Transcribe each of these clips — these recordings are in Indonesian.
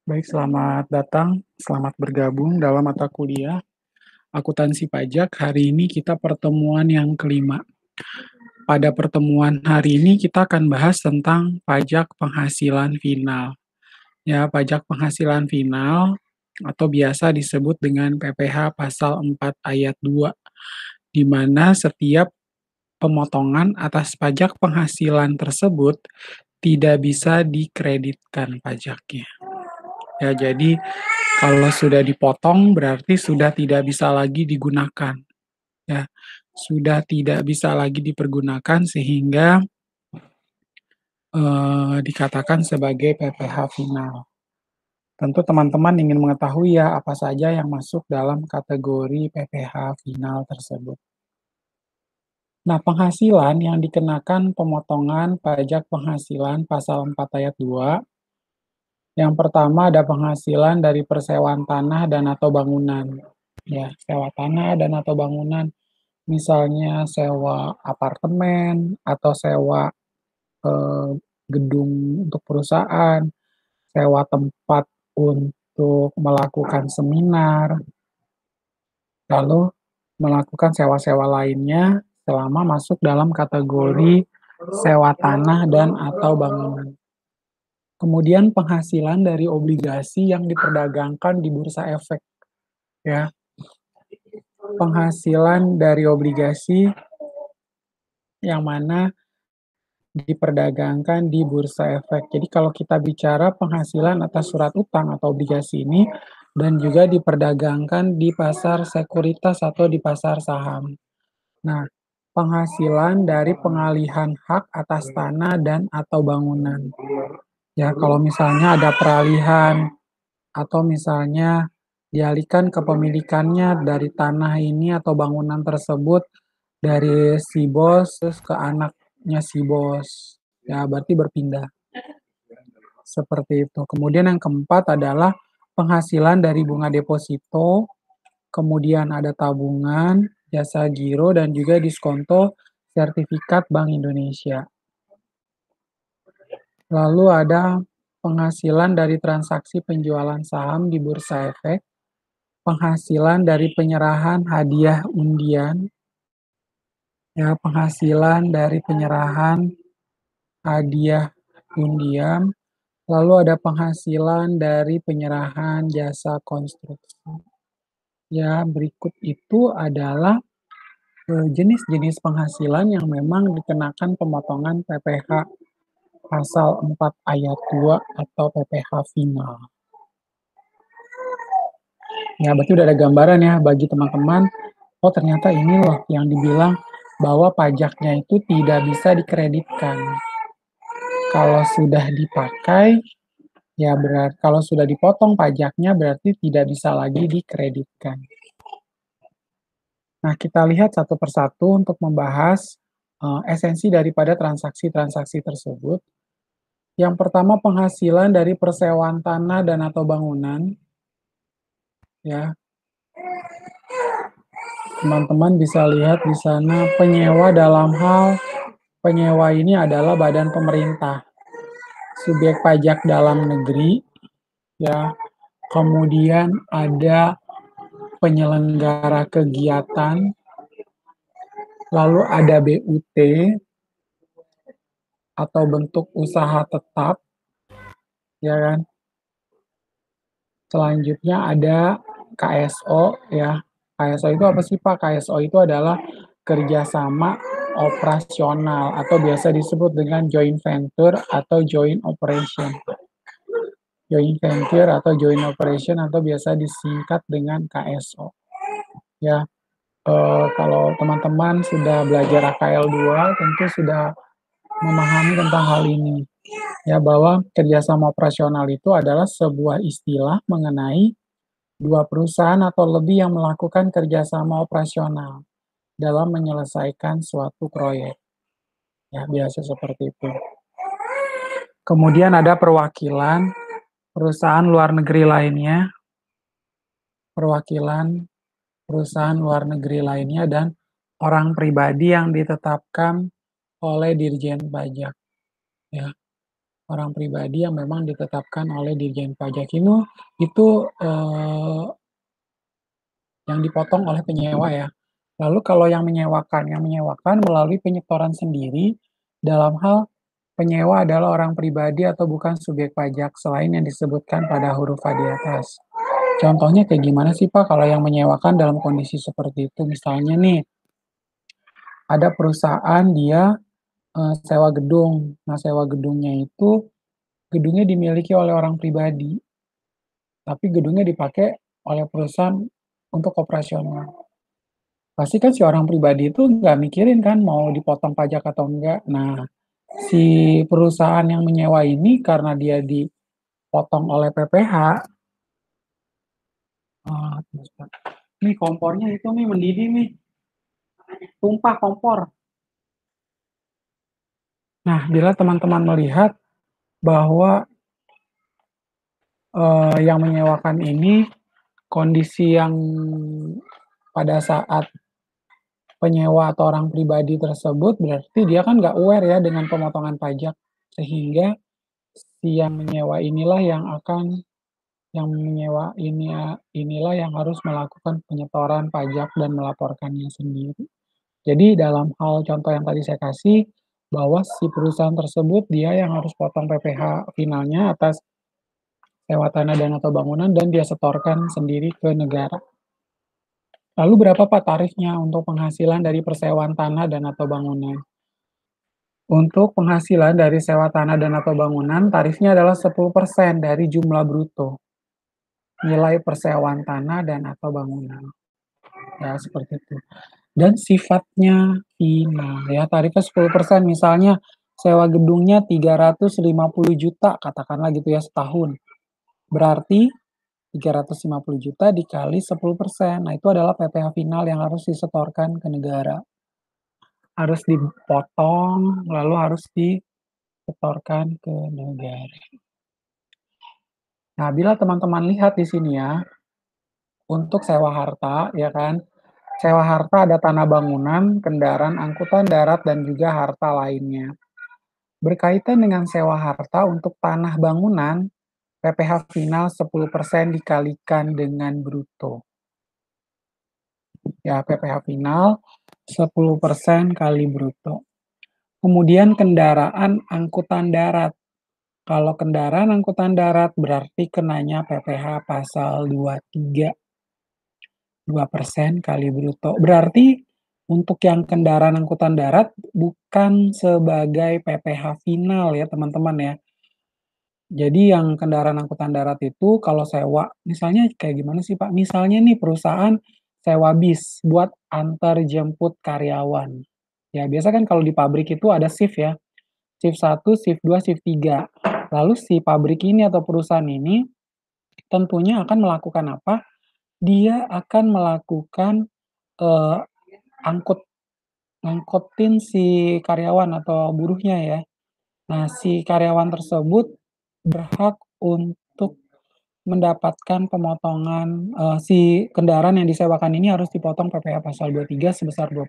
Baik, selamat datang, selamat bergabung dalam mata kuliah akuntansi pajak. Hari ini kita pertemuan yang kelima. Pada pertemuan hari ini kita akan bahas tentang pajak penghasilan final. Ya, pajak penghasilan final atau biasa disebut dengan PPh pasal 4 ayat 2, di mana setiap pemotongan atas pajak penghasilan tersebut tidak bisa dikreditkan pajaknya. Ya, jadi kalau sudah dipotong berarti sudah tidak bisa lagi digunakan, ya. Sudah tidak bisa lagi dipergunakan sehingga dikatakan sebagai PPh final. Tentu teman-teman ingin mengetahui ya apa saja yang masuk dalam kategori PPh final tersebut. Nah, penghasilan yang dikenakan pemotongan pajak penghasilan pasal 4 ayat 2, yang pertama ada penghasilan dari persewaan tanah dan atau bangunan. Ya, sewa tanah dan atau bangunan, misalnya sewa apartemen atau sewa eh, gedung untuk perusahaan, sewa tempat untuk melakukan seminar, lalu melakukan sewa-sewa lainnya selama masuk dalam kategori sewa tanah dan atau bangunan. Kemudian penghasilan dari obligasi yang diperdagangkan di bursa efek, ya. Penghasilan dari obligasi yang mana diperdagangkan di bursa efek. Jadi kalau kita bicara penghasilan atas surat utang atau obligasi ini dan juga diperdagangkan di pasar sekuritas atau di pasar saham. Nah, penghasilan dari pengalihan hak atas tanah dan atau bangunan. Ya, kalau misalnya ada peralihan atau misalnya dialihkan kepemilikannya dari tanah ini atau bangunan tersebut dari si bos terus ke anaknya si bos. Ya, berarti berpindah. Seperti itu. Kemudian yang keempat adalah penghasilan dari bunga deposito, kemudian ada tabungan, jasa giro, dan juga diskonto sertifikat Bank Indonesia. Lalu ada penghasilan dari transaksi penjualan saham di bursa efek, penghasilan dari penyerahan hadiah undian, ya, penghasilan dari penyerahan hadiah undian, lalu ada penghasilan dari penyerahan jasa konstruksi. Ya, berikut itu adalah jenis-jenis penghasilan yang memang dikenakan pemotongan PPh pasal 4 ayat 2 atau PPh final. Ya, berarti udah ada gambaran ya bagi teman-teman, oh ternyata ini loh yang dibilang bahwa pajaknya itu tidak bisa dikreditkan. Kalau sudah dipakai, ya berarti kalau sudah dipotong pajaknya berarti tidak bisa lagi dikreditkan. Nah, kita lihat satu persatu untuk membahas esensi daripada transaksi-transaksi tersebut. Yang pertama penghasilan dari persewaan tanah dan atau bangunan, ya. Teman-teman bisa lihat di sana penyewa dalam hal penyewa ini adalah badan pemerintah, subjek pajak dalam negeri, ya. Kemudian ada penyelenggara kegiatan, lalu ada BUT atau bentuk usaha tetap, ya kan. Selanjutnya ada KSO, ya. KSO itu apa sih Pak? KSO itu adalah kerjasama operasional atau biasa disebut dengan joint venture atau joint operation. Joint venture atau joint operation atau biasa disingkat dengan KSO. Ya, kalau teman-teman sudah belajar AKL 2 tentu sudah memahami tentang hal ini. Ya, bahwa kerjasama operasional itu adalah sebuah istilah mengenai dua perusahaan atau lebih yang melakukan kerjasama operasional dalam menyelesaikan suatu proyek. Ya, biasa seperti itu. Kemudian ada perwakilan perusahaan luar negeri lainnya, perwakilan perusahaan luar negeri lainnya, dan orang pribadi yang ditetapkan oleh Dirjen Pajak. Ya. orang pribadi yang memang ditetapkan oleh Dirjen Pajak itu, yang dipotong oleh penyewa ya. Lalu kalau yang menyewakan melalui penyetoran sendiri dalam hal penyewa adalah orang pribadi atau bukan subjek pajak selain yang disebutkan pada huruf A di atas. Contohnya kayak gimana sih Pak kalau yang menyewakan dalam kondisi seperti itu? Misalnya nih, ada perusahaan dia sewa gedung. Nah, sewa gedungnya itu gedungnya dimiliki oleh orang pribadi, tapi gedungnya dipakai oleh perusahaan untuk operasional. Pasti kan si orang pribadi itu nggak mikirin kan mau dipotong pajak atau enggak. Nah, si perusahaan yang menyewa ini karena dia dipotong oleh PPH, nih kompornya itu nih mendidih nih, tumpah kompor. Nah, bila teman-teman melihat bahwa yang menyewakan ini kondisi yang pada saat penyewa atau orang pribadi tersebut berarti dia kan nggak aware ya dengan pemotongan pajak, sehingga si yang menyewa inilah yang harus melakukan penyetoran pajak dan melaporkannya sendiri. Jadi dalam hal contoh yang tadi saya kasih, bahwa si perusahaan tersebut dia yang harus potong PPh finalnya atas sewa tanah dan atau bangunan dan dia setorkan sendiri ke negara. Lalu berapa Pak tarifnya untuk penghasilan dari persewaan tanah dan atau bangunan? Untuk penghasilan dari sewa tanah dan atau bangunan, tarifnya adalah 10% dari jumlah bruto nilai persewaan tanah dan atau bangunan. Ya, seperti itu. Dan sifatnya final ya, tarifnya 10%, misalnya sewa gedungnya 350 juta katakanlah gitu ya setahun. Berarti 350 juta dikali 10%. Nah, itu adalah PPh final yang harus disetorkan ke negara. Harus dipotong, lalu harus disetorkan ke negara. Nah, bila teman-teman lihat di sini ya, untuk sewa harta, ya kan, sewa harta ada tanah bangunan, kendaraan, angkutan darat, dan juga harta lainnya. Berkaitan dengan sewa harta untuk tanah bangunan, PPh final 10% dikalikan dengan bruto. Ya, PPh final 10% kali bruto. Kemudian kendaraan angkutan darat. Kalau kendaraan angkutan darat berarti kenanya PPh pasal 23, 2% kali bruto. Berarti untuk yang kendaraan angkutan darat bukan sebagai PPh final ya teman-teman ya. Jadi yang kendaraan angkutan darat itu kalau sewa, misalnya kayak gimana sih Pak? Misalnya nih perusahaan sewa bis buat antar jemput karyawan. Ya biasa kan kalau di pabrik itu ada shift ya, shift 1, shift 2, shift 3. Lalu si pabrik ini atau perusahaan ini tentunya akan melakukan apa? Dia akan melakukan, eee, angkut ngangkutin si karyawan atau buruhnya ya. Nah, si karyawan tersebut berhak untuk mendapatkan pemotongan, si kendaraan yang disewakan ini harus dipotong PPh pasal 23 sebesar 2%.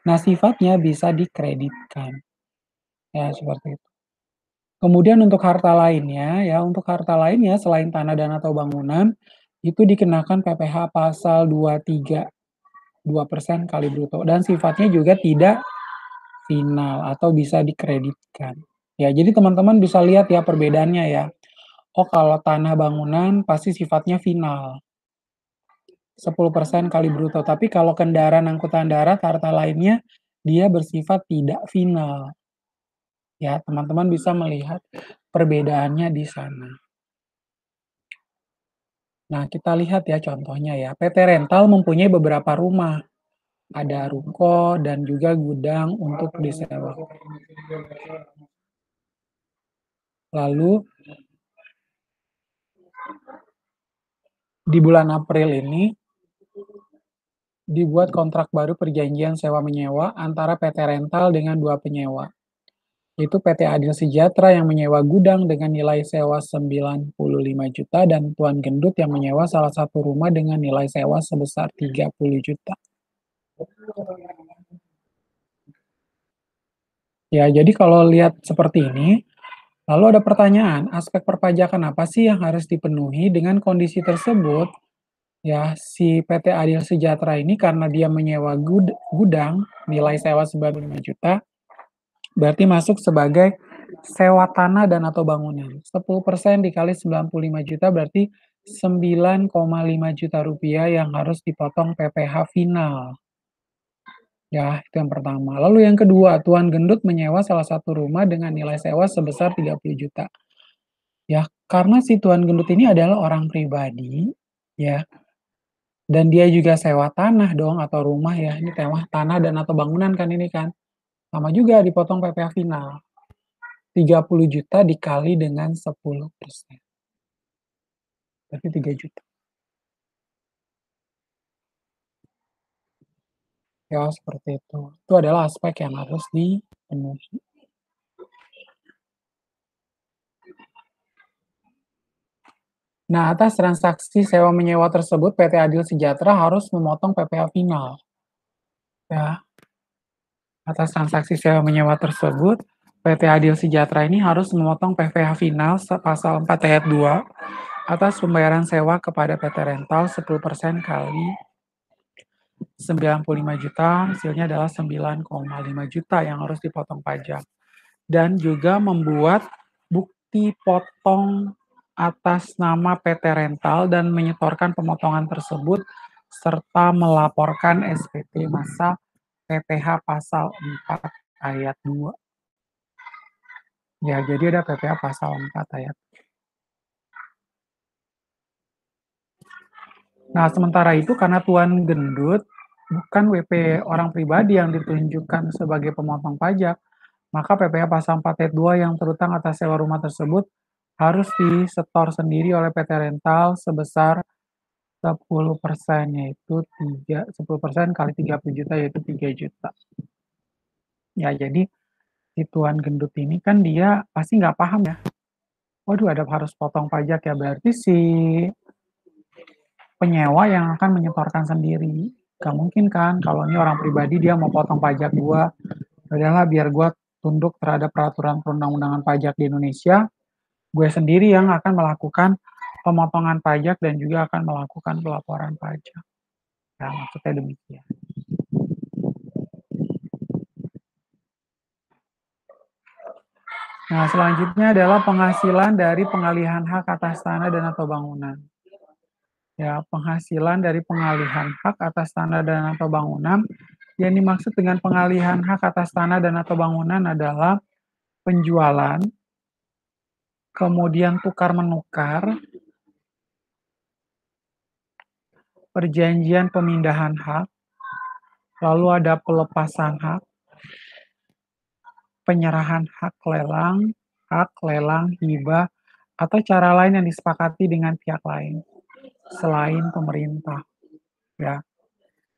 Nah, sifatnya bisa dikreditkan, ya seperti itu. Kemudian untuk harta lainnya, ya untuk harta lainnya selain tanah dan atau bangunan, itu dikenakan PPh pasal 23, 2% kali bruto dan sifatnya juga tidak final atau bisa dikreditkan. Ya, jadi teman-teman bisa lihat ya perbedaannya ya. Oh, kalau tanah bangunan pasti sifatnya final, 10% kali bruto. Tapi kalau kendaraan angkutan darat, harta lainnya, dia bersifat tidak final. Ya, teman-teman bisa melihat perbedaannya di sana. Nah, kita lihat ya contohnya ya. PT Rental mempunyai beberapa rumah. Ada ruko dan juga gudang untuk disewa. Lalu di bulan April ini dibuat kontrak baru perjanjian sewa-menyewa antara PT Rental dengan dua penyewa, yaitu PT Adil Sejahtera yang menyewa gudang dengan nilai sewa 95 juta dan Tuan Gendut yang menyewa salah satu rumah dengan nilai sewa sebesar 30 juta. Ya, jadi kalau lihat seperti ini, Lalu ada pertanyaan, aspek perpajakan apa sih yang harus dipenuhi dengan kondisi tersebut? Ya, si PT Adil Sejahtera ini karena dia menyewa gudang, nilai sewa 95 juta, berarti masuk sebagai sewa tanah dan atau bangunan. 10% dikali 95 juta berarti 9,5 juta rupiah yang harus dipotong PPh final. Ya, itu yang pertama. Lalu yang kedua, Tuan Gendut menyewa salah satu rumah dengan nilai sewa sebesar 30 juta. Ya, karena si Tuan Gendut ini adalah orang pribadi, ya, dan dia juga sewa tanah dong atau rumah ya. Ini tema tanah dan atau bangunan kan ini kan. Sama juga dipotong PPh final. 30 juta dikali dengan 10%. Berarti 3 juta. Ya, seperti itu. Itu adalah aspek yang harus dipenuhi. Nah, atas transaksi sewa menyewa tersebut, PT Adil Sejahtera harus memotong PPh final. Ya, atas transaksi sewa menyewa tersebut, PT Adil Sejahtera ini harus memotong PPh final pasal 4 ayat 2 atas pembayaran sewa kepada PT Rental 10% kali 95 juta, hasilnya adalah 9,5 juta yang harus dipotong pajak. Dan juga membuat bukti potong atas nama PT Rental dan menyetorkan pemotongan tersebut serta melaporkan SPT masa PPh pasal 4 ayat 2. Ya, jadi ada PPh pasal 4 ayat. Nah, sementara itu karena Tuan Gendut bukan WP orang pribadi yang ditunjukkan sebagai pemotong pajak, maka PPh pasal 4 ayat 2 yang terutang atas sewa rumah tersebut harus disetor sendiri oleh PT Rental sebesar 10%, yaitu 10% kali 30 juta, yaitu 3 juta. Ya, jadi si Tuan Gendut ini kan dia pasti nggak paham ya, waduh ada harus potong pajak ya, berarti si penyewa yang akan menyetorkan sendiri. Gak mungkin kan, kalau ini orang pribadi dia mau potong pajak gua, adalah biar gua tunduk terhadap peraturan perundang-undangan pajak di Indonesia, gue sendiri yang akan melakukan pemotongan pajak dan juga akan melakukan pelaporan pajak. Ya, maksudnya demikian. Nah, selanjutnya adalah penghasilan dari pengalihan hak atas tanah dan atau bangunan. Ya, penghasilan dari pengalihan hak atas tanah dan atau bangunan yang dimaksud dengan pengalihan hak atas tanah dan atau bangunan adalah penjualan, kemudian tukar menukar, perjanjian pemindahan hak, lalu ada pelepasan hak, penyerahan hak lelang, hibah, atau cara lain yang disepakati dengan pihak lain selain pemerintah. Ya,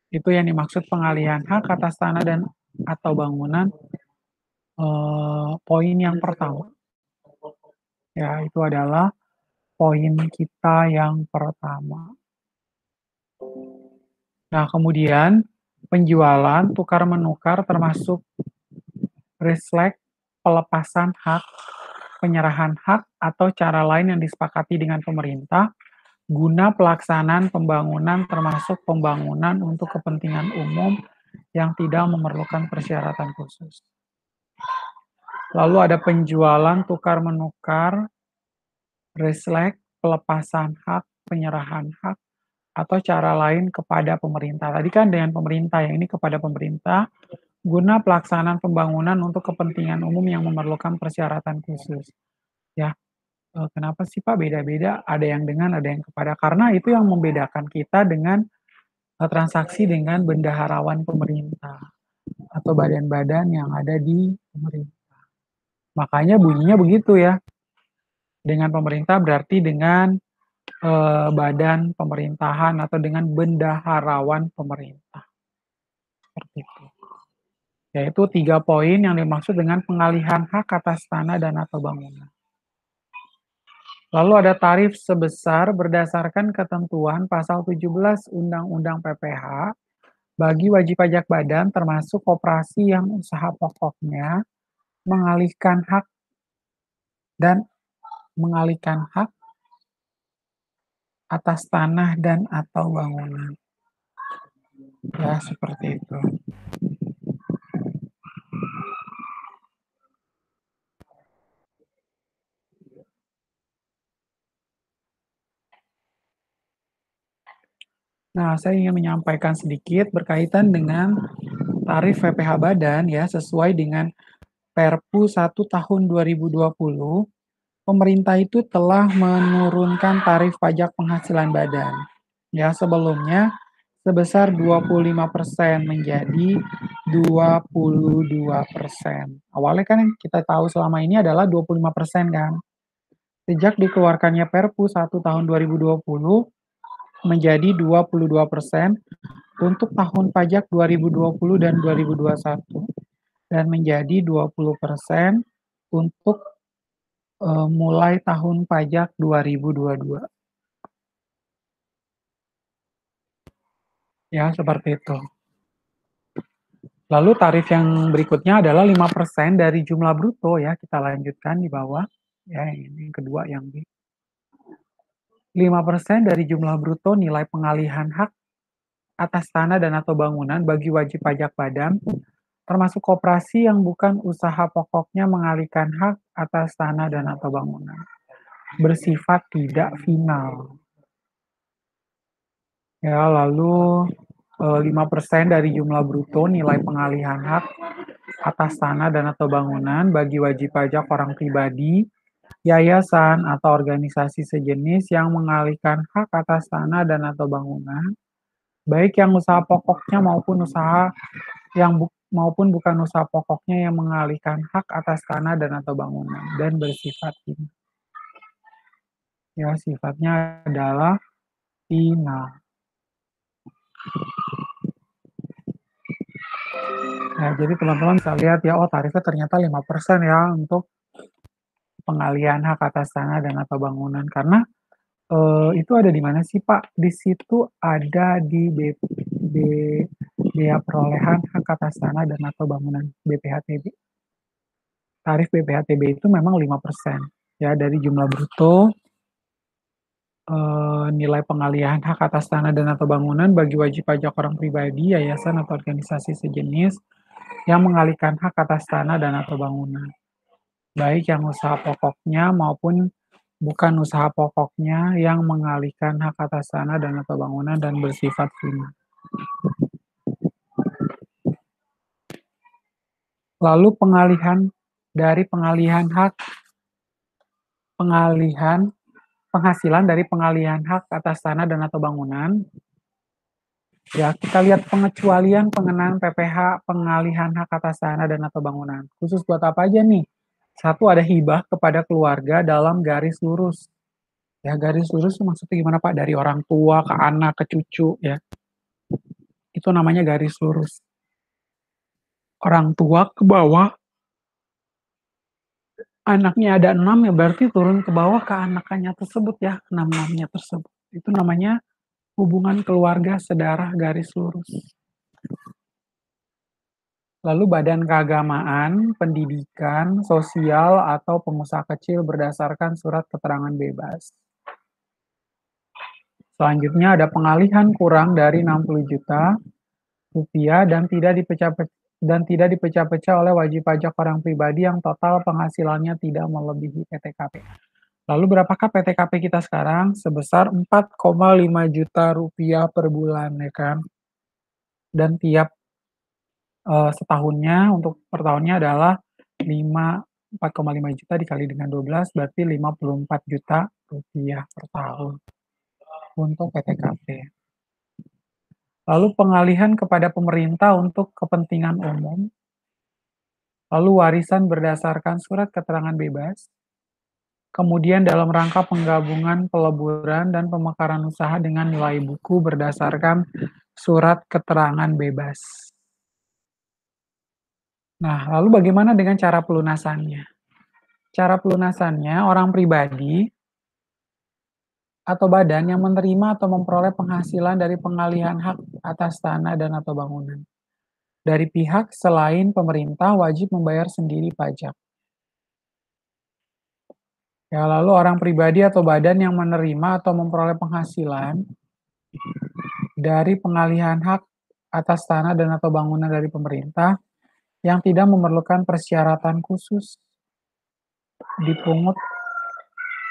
itu yang dimaksud pengalihan hak atas tanah dan atau bangunan. Poin yang pertama, ya itu adalah poin kita yang pertama. Nah, kemudian penjualan, tukar menukar termasuk reslek, pelepasan hak, penyerahan hak atau cara lain yang disepakati dengan pemerintah guna pelaksanaan pembangunan termasuk pembangunan untuk kepentingan umum yang tidak memerlukan persyaratan khusus. Lalu ada penjualan, tukar menukar, reslek, pelepasan hak, penyerahan hak, atau cara lain kepada pemerintah. Tadi kan dengan pemerintah, yang ini kepada pemerintah guna pelaksanaan pembangunan untuk kepentingan umum yang memerlukan persyaratan khusus. Ya, kenapa sih Pak beda-beda? Ada yang dengan, ada yang kepada. Karena itu yang membedakan kita dengan transaksi dengan bendaharawan pemerintah atau badan-badan yang ada di pemerintah. Makanya bunyinya begitu ya. Dengan pemerintah berarti dengan badan pemerintahan atau dengan bendaharawan pemerintah. Seperti itu. Yaitu 3 poin yang dimaksud dengan pengalihan hak atas tanah dan atau bangunan. Lalu ada tarif sebesar berdasarkan ketentuan pasal 17 Undang-Undang PPh bagi wajib pajak badan termasuk koperasi yang usaha pokoknya mengalihkan hak dan mengalihkan hak atas tanah dan atau bangunan. Ya, seperti itu. Nah, saya ingin menyampaikan sedikit berkaitan dengan tarif PPh badan ya, sesuai dengan Perpu 1 tahun 2020, pemerintah itu telah menurunkan tarif pajak penghasilan badan. Ya, sebelumnya sebesar 25% menjadi 22%. Awalnya kan yang kita tahu selama ini adalah 25% kan. Sejak dikeluarkannya Perpu 1 tahun 2020 menjadi 22% untuk tahun pajak 2020 dan 2021 dan menjadi 20% untuk mulai tahun pajak 2022. Ya, seperti itu. Lalu tarif yang berikutnya adalah 5% dari jumlah bruto ya, kita lanjutkan di bawah. Ya, ini yang kedua yang 5% dari jumlah bruto nilai pengalihan hak atas tanah dan atau bangunan bagi wajib pajak badan, termasuk koperasi yang bukan usaha pokoknya mengalihkan hak atas tanah dan atau bangunan. Bersifat tidak final. Ya, lalu 5% dari jumlah bruto nilai pengalihan hak atas tanah dan atau bangunan bagi wajib pajak orang pribadi, yayasan, atau organisasi sejenis yang mengalihkan hak atas tanah dan atau bangunan, baik yang usaha pokoknya maupun usaha yang maupun bukan usaha pokoknya yang mengalihkan hak atas tanah dan atau bangunan dan bersifat ini. Ya, sifatnya adalah final. Nah, jadi teman-teman bisa lihat ya, oh tarifnya ternyata 5% ya untuk pengalihan hak atas tanah dan atau bangunan. Karena itu ada di mana sih Pak? Di situ ada di Bea Perolehan Hak Atas Tanah dan atau Bangunan BPHTB. Tarif BPHTB itu memang 5% ya dari jumlah bruto nilai pengalihan hak atas tanah dan atau bangunan bagi wajib pajak orang pribadi, yayasan atau organisasi sejenis yang mengalihkan hak atas tanah dan atau bangunan, baik yang usaha pokoknya maupun bukan usaha pokoknya yang mengalihkan hak atas tanah dan atau bangunan dan bersifat final. Lalu pengalihan penghasilan dari pengalihan hak atas tanah dan atau bangunan. Ya, kita lihat pengecualian pengenaan PPh pengalihan hak atas tanah dan atau bangunan. Khusus buat apa aja nih? Satu, ada hibah kepada keluarga dalam garis lurus. Ya, garis lurus itu maksudnya gimana Pak? Dari orang tua ke anak ke cucu ya. Itu namanya garis lurus. Orang tua ke bawah, anaknya ada 6 ya berarti turun ke bawah ke anakannya tersebut ya, 6-6-nya tersebut. Itu namanya hubungan keluarga sedarah garis lurus. Lalu badan keagamaan, pendidikan, sosial, atau pengusaha kecil berdasarkan surat keterangan bebas. Selanjutnya ada pengalihan kurang dari 60 juta rupiah dan tidak dipecah-pecah oleh wajib pajak orang pribadi yang total penghasilannya tidak melebihi PTKP. Lalu berapakah PTKP kita sekarang? Sebesar 4,5 juta rupiah per bulan ya kan. Dan tiap setahunnya untuk per tahunnya adalah 4,5 juta dikali dengan 12 berarti 54 juta rupiah per tahun untuk PTKP. Lalu pengalihan kepada pemerintah untuk kepentingan umum, lalu warisan berdasarkan surat keterangan bebas, kemudian dalam rangka penggabungan, peleburan, dan pemekaran usaha dengan nilai buku berdasarkan surat keterangan bebas. Nah, lalu bagaimana dengan cara pelunasannya? Cara pelunasannya, orang pribadi atau badan yang menerima atau memperoleh penghasilan dari pengalihan hak atas tanah dan atau bangunan. Dari pihak selain pemerintah wajib membayar sendiri pajak. Ya, lalu orang pribadi atau badan yang menerima atau memperoleh penghasilan dari pengalihan hak atas tanah dan atau bangunan dari pemerintah yang tidak memerlukan persyaratan khusus dipungut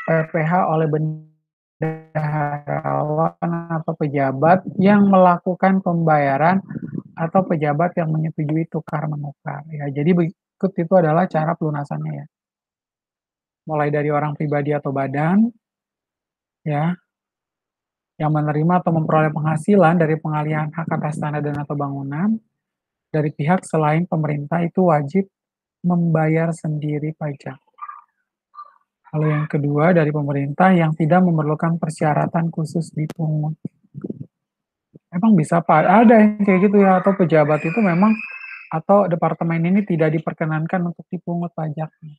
PPh oleh bendaharawan atau pejabat yang melakukan pembayaran atau pejabat yang menyetujui tukar menukar. Ya, jadi berikut itu adalah cara pelunasannya ya. Mulai dari orang pribadi atau badan ya yang menerima atau memperoleh penghasilan dari pengalihan hak atas tanah dan atau bangunan dari pihak selain pemerintah itu wajib membayar sendiri pajak. Lalu yang kedua dari pemerintah yang tidak memerlukan persyaratan khusus dipungut. Emang bisa Pak, ada yang kayak gitu ya, atau pejabat itu memang atau departemen ini tidak diperkenankan untuk dipungut pajaknya.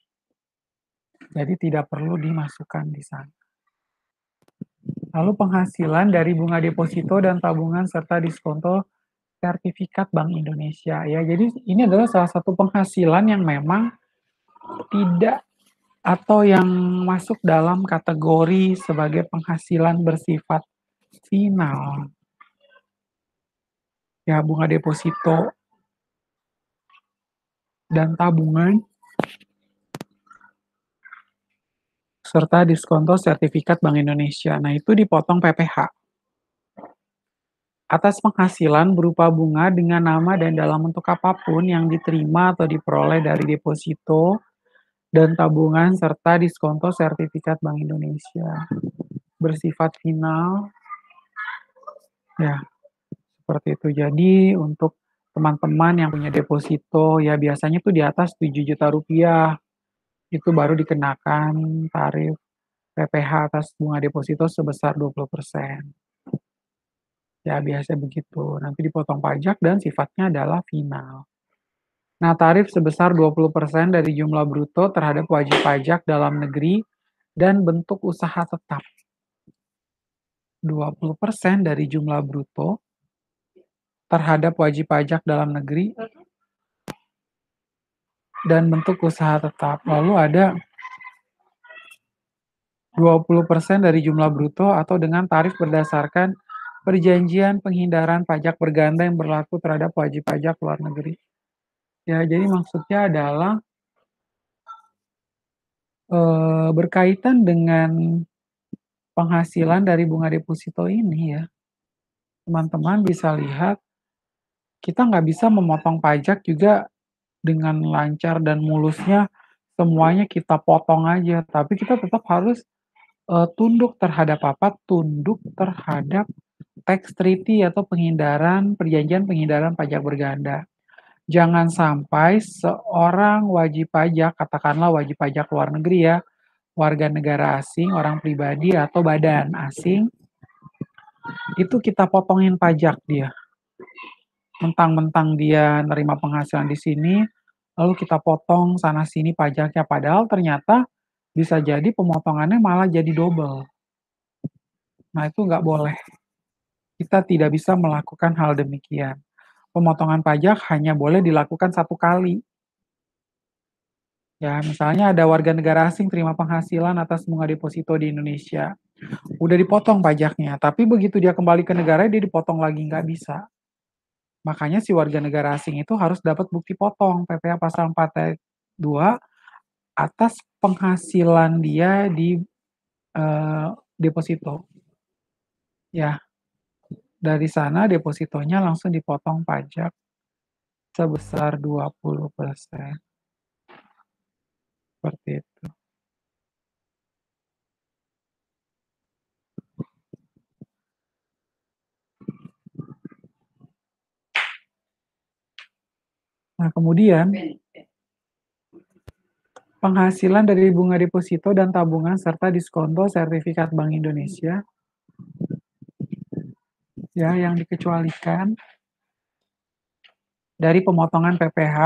Jadi tidak perlu dimasukkan di sana. Lalu penghasilan dari bunga deposito dan tabungan serta diskonto sertifikat Bank Indonesia ya. Jadi ini adalah salah satu penghasilan yang memang tidak atau yang masuk dalam kategori sebagai penghasilan bersifat final. Ya, bunga deposito dan tabungan serta diskonto sertifikat Bank Indonesia. Nah, itu dipotong PPh. Atas penghasilan berupa bunga dengan nama dan dalam bentuk apapun yang diterima atau diperoleh dari deposito dan tabungan serta diskonto sertifikat Bank Indonesia. Bersifat final, ya seperti itu. Jadi untuk teman-teman yang punya deposito, ya biasanya tuh di atas 7 juta rupiah, itu baru dikenakan tarif PPh atas bunga deposito sebesar 20%. Ya biasa begitu, nanti dipotong pajak dan sifatnya adalah final. Nah, tarif sebesar 20% dari jumlah bruto terhadap wajib pajak dalam negeri dan bentuk usaha tetap. 20% dari jumlah bruto terhadap wajib pajak dalam negeri dan bentuk usaha tetap. Lalu ada 20% dari jumlah bruto atau dengan tarif berdasarkan perjanjian penghindaran pajak berganda yang berlaku terhadap wajib pajak luar negeri. Ya, jadi maksudnya adalah berkaitan dengan penghasilan dari bunga deposito ini ya, teman-teman bisa lihat kita nggak bisa memotong pajak juga dengan lancar dan mulusnya semuanya kita potong aja, tapi kita tetap harus tunduk terhadap apa? Tunduk terhadap tax treaty atau perjanjian penghindaran pajak berganda. Jangan sampai seorang wajib pajak, katakanlah wajib pajak luar negeri ya, warga negara asing, orang pribadi atau badan asing, itu kita potongin pajak dia. Mentang-mentang dia nerima penghasilan di sini, lalu kita potong sana sini pajaknya, padahal ternyata bisa jadi pemotongannya malah jadi double. Nah, itu nggak boleh. Kita tidak bisa melakukan hal demikian. Pemotongan pajak hanya boleh dilakukan satu kali. Ya, misalnya ada warga negara asing terima penghasilan atas bunga deposito di Indonesia. Udah dipotong pajaknya, tapi begitu dia kembali ke negara dia dipotong lagi, nggak bisa. Makanya si warga negara asing itu harus dapat bukti potong PPh pasal 4 ayat 2 atas penghasilan dia di deposito. Ya, dari sana depositonya langsung dipotong pajak sebesar 20%. Seperti itu. Nah, kemudian penghasilan dari bunga deposito dan tabungan serta diskonto sertifikat Bank Indonesia ya yang dikecualikan dari pemotongan PPh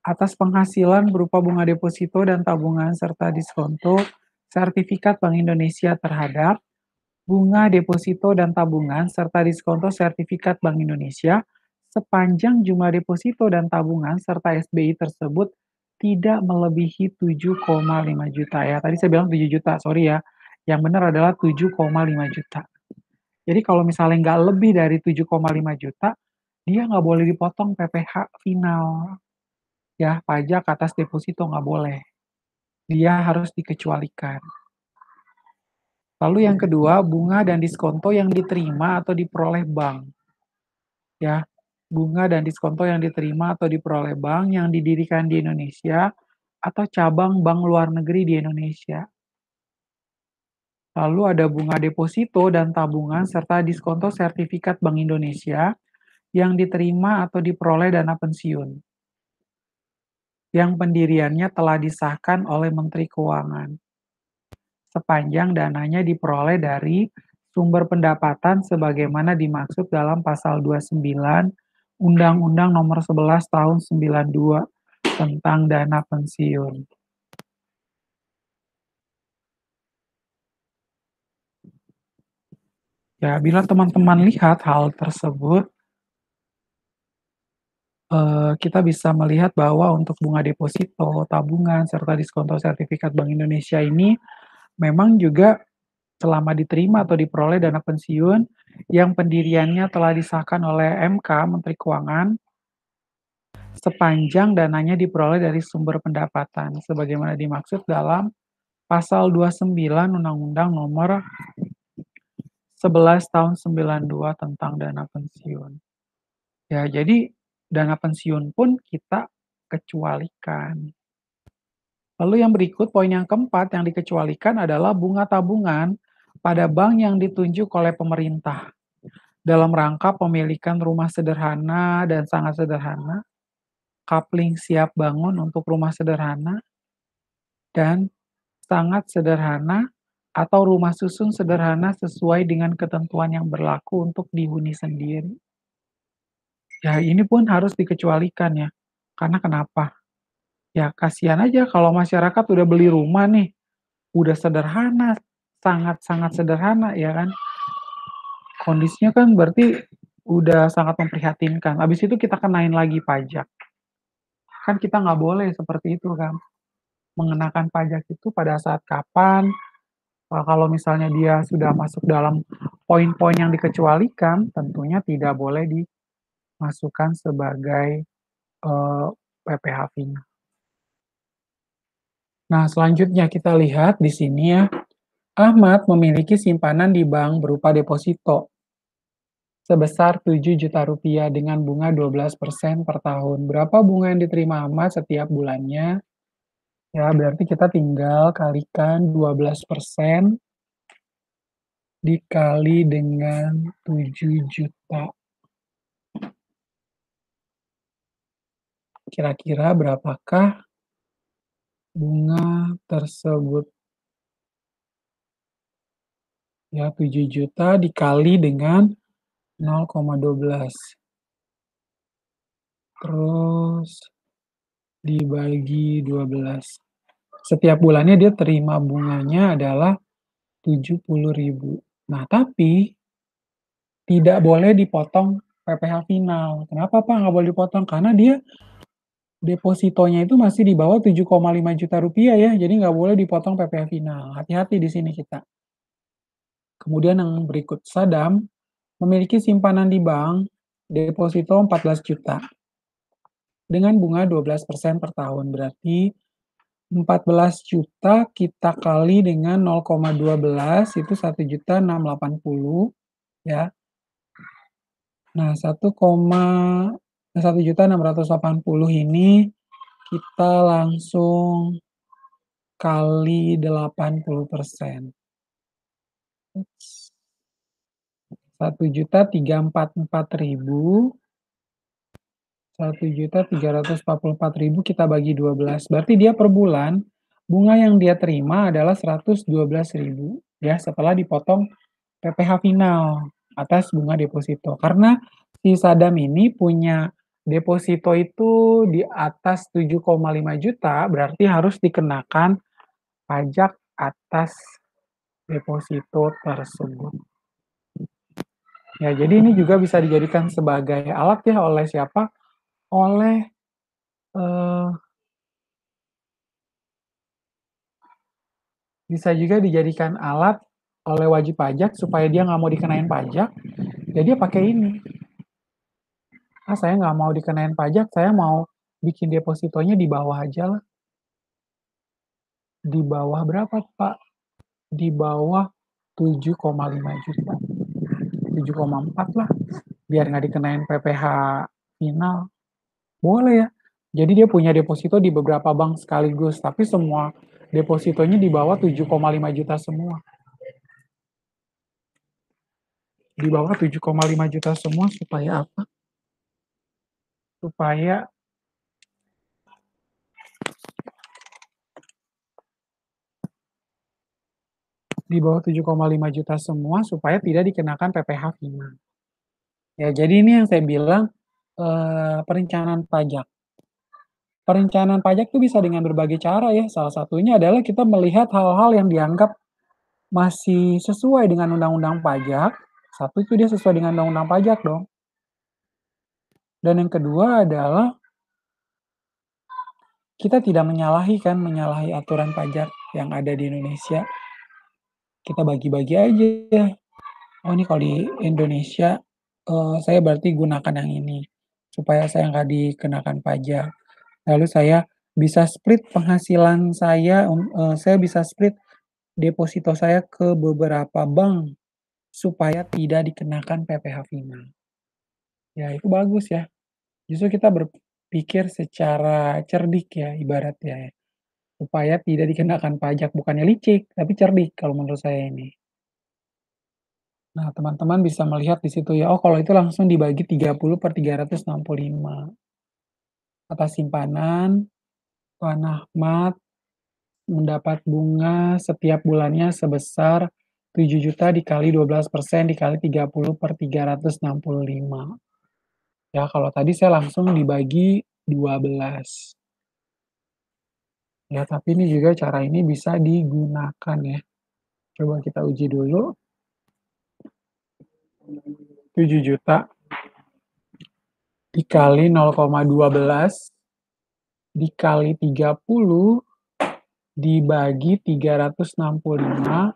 atas penghasilan berupa bunga deposito dan tabungan serta diskonto sertifikat Bank Indonesia terhadap bunga deposito dan tabungan serta diskonto sertifikat Bank Indonesia sepanjang jumlah deposito dan tabungan serta SBI tersebut tidak melebihi 7,5 juta ya. Tadi saya bilang 7 juta, sorry ya. Yang benar adalah 7,5 juta. Jadi kalau misalnya nggak lebih dari 7,5 juta, dia nggak boleh dipotong PPh final ya, pajak atas deposito nggak boleh. Dia harus dikecualikan. Lalu yang kedua, bunga dan diskonto yang diterima atau diperoleh bank ya. Bunga dan diskonto yang diterima atau diperoleh bank yang didirikan di Indonesia atau cabang bank luar negeri di Indonesia. Lalu ada bunga deposito dan tabungan serta diskonto sertifikat Bank Indonesia yang diterima atau diperoleh dana pensiun, yang pendiriannya telah disahkan oleh Menteri Keuangan, sepanjang dananya diperoleh dari sumber pendapatan sebagaimana dimaksud dalam pasal 29 Undang-Undang Nomor 11 Tahun 92 tentang dana pensiun. Ya, bila teman-teman lihat hal tersebut, kita bisa melihat bahwa untuk bunga deposito, tabungan, serta diskonto sertifikat Bank Indonesia ini memang juga selama diterima atau diperoleh dana pensiun yang pendiriannya telah disahkan oleh MK, Menteri Keuangan, sepanjang dananya diperoleh dari sumber pendapatan, sebagaimana dimaksud dalam Pasal 29 Undang-Undang Nomor 11 Tahun 92 tentang dana pensiun. Ya, jadi dana pensiun pun kita kecualikan. Lalu yang berikut, poin yang keempat yang dikecualikan adalah bunga tabungan pada bank yang ditunjuk oleh pemerintah dalam rangka pemilikan rumah sederhana dan sangat sederhana, kapling siap bangun untuk rumah sederhana, dan sangat sederhana atau rumah susun sederhana sesuai dengan ketentuan yang berlaku untuk dihuni sendiri. Ya, ini pun harus dikecualikan ya. Karena kenapa? Ya, kasihan aja kalau masyarakat udah beli rumah nih, udah sederhana, sangat-sangat sederhana ya kan. Kondisinya kan berarti udah sangat memprihatinkan. Habis itu kita kenain lagi pajak. Kan kita nggak boleh seperti itu kan. Mengenakan pajak itu pada saat kapan, kalau misalnya dia sudah masuk dalam poin-poin yang dikecualikan, tentunya tidak boleh dimasukkan sebagai PPh final. Nah, selanjutnya kita lihat di sini ya, Ahmad memiliki simpanan di bank berupa deposito sebesar 7 juta rupiah dengan bunga 12% per tahun. Berapa bunga yang diterima Ahmad setiap bulannya? Ya, berarti kita tinggal kalikan 12% dikali dengan 7 juta. Kira-kira berapakah bunga tersebut? Ya, 7 juta dikali dengan 0,12. Terus dibagi 12. Setiap bulannya dia terima bunganya adalah 70.000. Nah, tapi tidak boleh dipotong PPh final. Kenapa Pak nggak boleh dipotong? Karena dia depositonya itu masih di bawah 7,5 juta rupiah ya, jadi nggak boleh dipotong PPh final. Hati-hati di sini kita. Kemudian yang berikut, Sadam memiliki simpanan di bank deposito 14 juta dengan bunga 12% per tahun. Berarti 14 juta kita kali dengan 0,12 itu 1.680 ya. Nah, 1.680 ini kita langsung kali 80%. 1.344.000, 1.344.000 kita bagi 12. Berarti dia per bulan bunga yang dia terima adalah 112.000 ya setelah dipotong PPh final atas bunga deposito. Karena si Sadam ini punya deposito itu di atas 7,5 juta, berarti harus dikenakan pajak atas deposito tersebut. Ya, jadi ini juga bisa dijadikan sebagai alat ya oleh siapa? Oleh eh, bisa juga dijadikan alat oleh wajib pajak supaya dia nggak mau dikenain pajak, ya dia pakai ini. Ah, saya nggak mau dikenain pajak, saya mau bikin depositonya di bawah aja lah. Di bawah berapa, Pak? Di bawah 7,5 juta. 7,4 lah, biar nggak dikenain PPh final. Boleh ya. Jadi dia punya deposito di beberapa bank sekaligus, tapi semua depositonya di bawah 7,5 juta semua. Di bawah 7,5 juta semua supaya apa? Supaya di bawah 7,5 juta semua supaya tidak dikenakan PPh final. Ya, jadi ini yang saya bilang perencanaan pajak. Perencanaan pajak itu bisa dengan berbagai cara ya. Salah satunya adalah kita melihat hal-hal yang dianggap masih sesuai dengan undang-undang pajak. Satu itu dia sesuai dengan undang-undang pajak dong. Dan yang kedua adalah kita tidak menyalahi aturan pajak yang ada di Indonesia. Kita bagi-bagi aja. Oh ini kalau di Indonesia saya berarti gunakan yang ini supaya saya nggak dikenakan pajak. Lalu saya bisa split penghasilan saya bisa split deposito saya ke beberapa bank supaya tidak dikenakan PPh final. Ya itu bagus ya. Justru kita berpikir secara cerdik ya ibaratnya ya. Supaya tidak dikenakan pajak, bukannya licik, tapi cerdik kalau menurut saya ini. Nah, teman-teman bisa melihat di situ ya, oh kalau itu langsung dibagi 30/365. Atas simpanan, Tuan Ahmad mendapat bunga setiap bulannya sebesar 7 juta dikali 12% dikali 30/365. Ya, kalau tadi saya langsung dibagi 12. Ya, tapi ini juga cara ini bisa digunakan ya. Coba kita uji dulu. 7 juta dikali 0,12 dikali 30 dibagi 365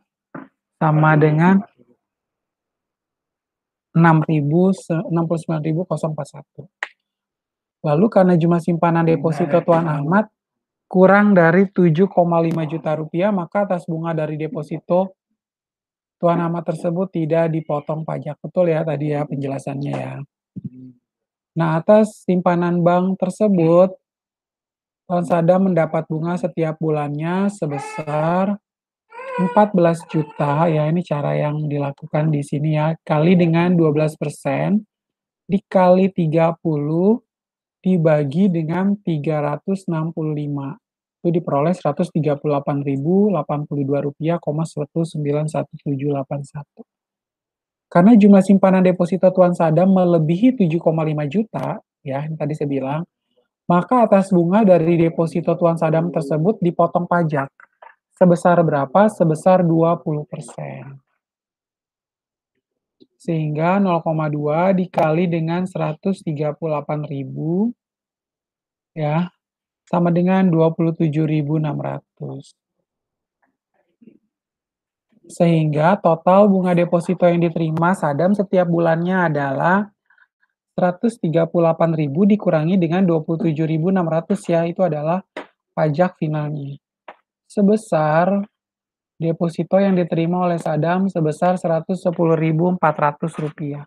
sama dengan 69.041. Lalu karena jumlah simpanan deposito Tuan Ahmad kurang dari 7,5 juta rupiah, maka atas bunga dari deposito Tuan Ahmad tersebut tidak dipotong pajak. Betul ya tadi ya penjelasannya ya. Nah, atas simpanan bank tersebut, Tuan Sadam mendapat bunga setiap bulannya sebesar 14 juta, ya ini cara yang dilakukan di sini ya, kali dengan 12%, dikali 30, dibagi dengan 365. Itu diperoleh Rp138.082,19171. Karena jumlah simpanan deposito Tuan Sadam melebihi 7,5 juta, ya, yang tadi saya bilang, maka atas bunga dari deposito Tuan Sadam tersebut dipotong pajak. Sebesar berapa? Sebesar 20%. Sehingga 0,2 dikali dengan 138.000 ya, sama dengan 27.600. Sehingga total bunga deposito yang diterima Sadam setiap bulannya adalah 138.000 dikurangi dengan 27.600 ya, itu adalah pajak finalnya. Sebesar deposito yang diterima oleh Sadam sebesar Rp110.400.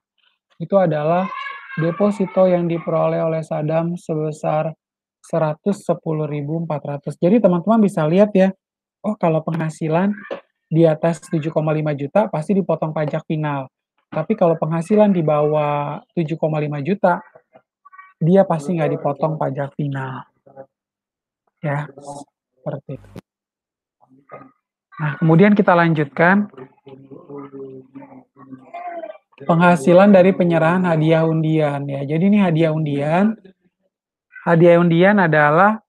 Itu adalah deposito yang diperoleh oleh Sadam sebesar 110.400. Jadi teman-teman bisa lihat ya, oh kalau penghasilan di atas 7,5 juta pasti dipotong pajak final. Tapi kalau penghasilan di bawah 7,5 juta, dia pasti nggak dipotong pajak final. Ya, seperti itu. Nah, kemudian kita lanjutkan penghasilan dari penyerahan hadiah undian ya. Jadi ini hadiah undian. Hadiah undian adalah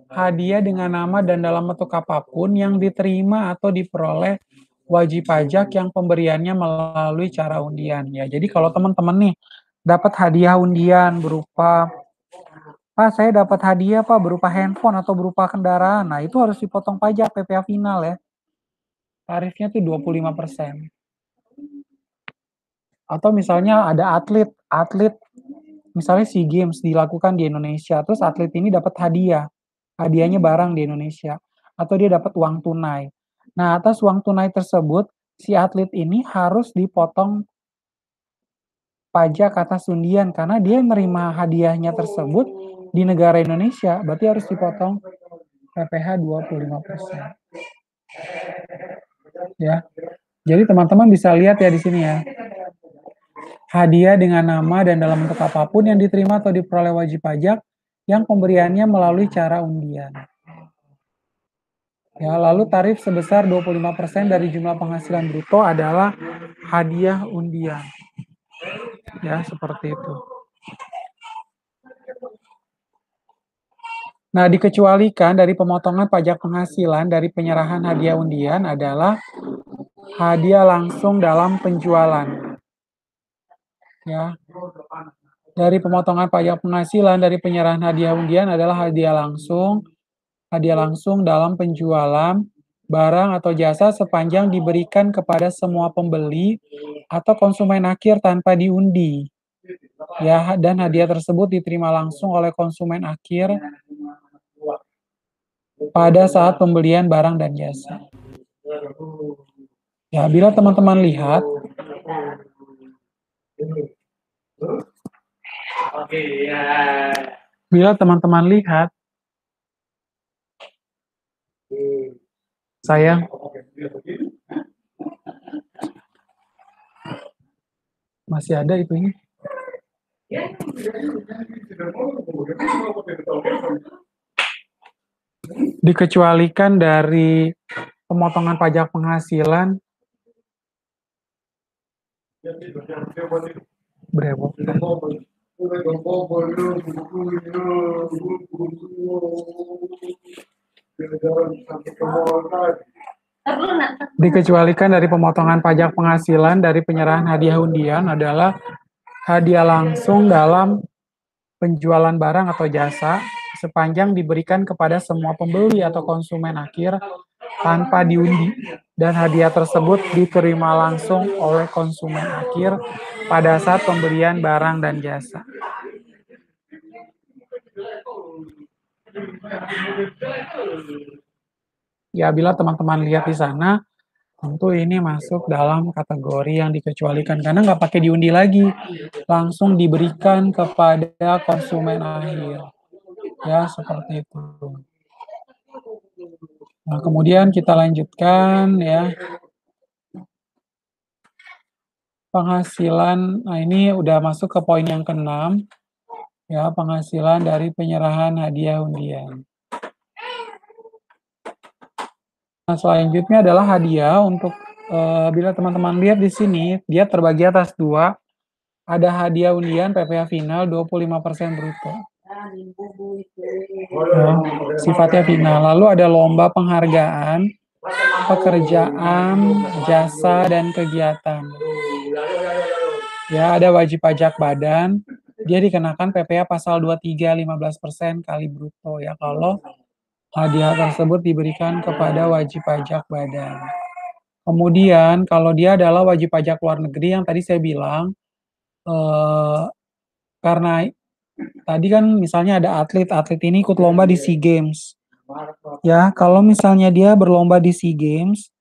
hadiah dengan nama dan dalam bentuk apapun yang diterima atau diperoleh wajib pajak yang pemberiannya melalui cara undian ya. Jadi kalau teman-teman nih dapat hadiah undian berupa Pak, saya dapat hadiah Pak berupa handphone atau berupa kendaraan. Nah, itu harus dipotong pajak PPh final ya. tarifnya tuh 25%. Atau misalnya ada atlet misalnya SEA Games dilakukan di Indonesia, terus atlet ini dapat hadiah, hadiahnya barang di Indonesia, atau dia dapat uang tunai. Nah, atas uang tunai tersebut, si atlet ini harus dipotong pajak atas undian karena dia menerima hadiahnya tersebut di negara Indonesia, berarti harus dipotong PPh 25%. Ya. Jadi teman-teman bisa lihat ya di sini ya. Hadiah dengan nama dan dalam bentuk apapun yang diterima atau diperoleh wajib pajak yang pemberiannya melalui cara undian. Ya, lalu tarif sebesar 25% dari jumlah penghasilan bruto adalah hadiah undian. Ya, seperti itu. Nah, dikecualikan dari pemotongan pajak penghasilan dari penyerahan hadiah undian adalah hadiah langsung dalam penjualan. Ya. Dari pemotongan pajak penghasilan dari penyerahan hadiah undian adalah hadiah langsung dalam penjualan barang atau jasa sepanjang diberikan kepada semua pembeli atau konsumen akhir tanpa diundi. Ya, dan hadiah tersebut diterima langsung oleh konsumen akhir pada saat pembelian barang dan jasa. Ya, bila teman-teman lihat saya masih ada itunya. Dikecualikan dari pemotongan pajak penghasilan berapa? Dikecualikan dari pemotongan pajak penghasilan dari penyerahan hadiah undian adalah hadiah langsung dalam penjualan barang atau jasa sepanjang diberikan kepada semua pembeli atau konsumen akhir tanpa diundi dan hadiah tersebut diterima langsung oleh konsumen akhir pada saat pembelian barang dan jasa. Ya, bila teman-teman lihat di sana, tentu ini masuk dalam kategori yang dikecualikan karena nggak pakai diundi lagi, langsung diberikan kepada konsumen akhir. Ya, seperti itu. Nah, kemudian kita lanjutkan ya. Penghasilan, nah ini udah masuk ke poin yang ke-6, ya, penghasilan dari penyerahan hadiah undian. Nah, selanjutnya adalah hadiah untuk bila teman-teman lihat di sini, dia terbagi atas 2. Ada hadiah undian PPh final 25% bruto. Ya, sifatnya final. Lalu ada lomba penghargaan, pekerjaan, jasa, dan kegiatan. Ya, ada wajib pajak badan, dia dikenakan PPh pasal 23 15% kali bruto ya kalau hadiah tersebut diberikan kepada wajib pajak badan. Kemudian kalau dia adalah wajib pajak luar negeri yang tadi saya bilang, karena tadi kan misalnya ada atlet ini ikut lomba di SEA Games. Ya, kalau misalnya dia berlomba di SEA Games,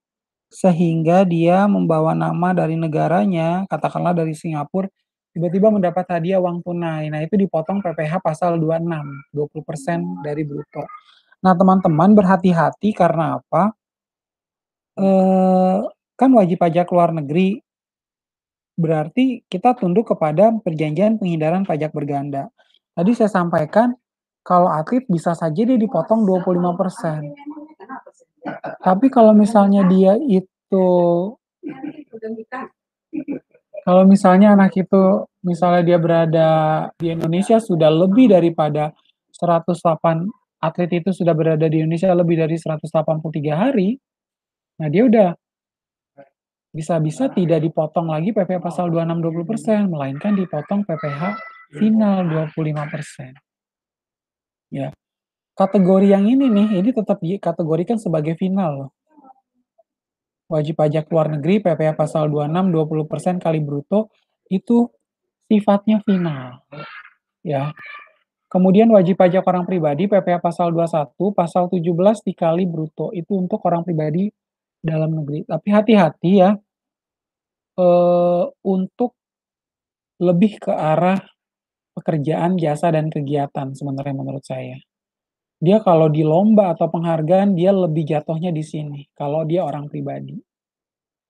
sehingga dia membawa nama dari negaranya, katakanlah dari Singapura, tiba-tiba mendapat hadiah uang tunai. Nah, itu dipotong PPh pasal 26, 20% dari bruto. Nah, teman-teman berhati-hati karena apa? Kan wajib pajak luar negeri, berarti kita tunduk kepada perjanjian penghindaran pajak berganda. Tadi saya sampaikan, kalau atlet bisa saja dia dipotong 25%. Tapi kalau misalnya dia itu, kalau misalnya anak itu, misalnya dia berada di Indonesia sudah lebih daripada 108, atlet itu sudah berada di Indonesia lebih dari 183 hari, nah dia udah bisa-bisa tidak dipotong lagi PPh pasal 26 20%, melainkan dipotong PPh final 25%. Ya. Kategori yang ini nih, ini tetap dikategorikan sebagai final loh. Wajib pajak luar negeri PPh pasal 26 20% kali bruto itu sifatnya final, ya. Kemudian wajib pajak orang pribadi PPh pasal 21 pasal 17 dikali bruto, itu untuk orang pribadi dalam negeri. Tapi hati-hati ya, untuk lebih ke arah pekerjaan, jasa, dan kegiatan sebenarnya menurut saya. Dia kalau di lomba atau penghargaan, dia lebih jatuhnya di sini, kalau dia orang pribadi.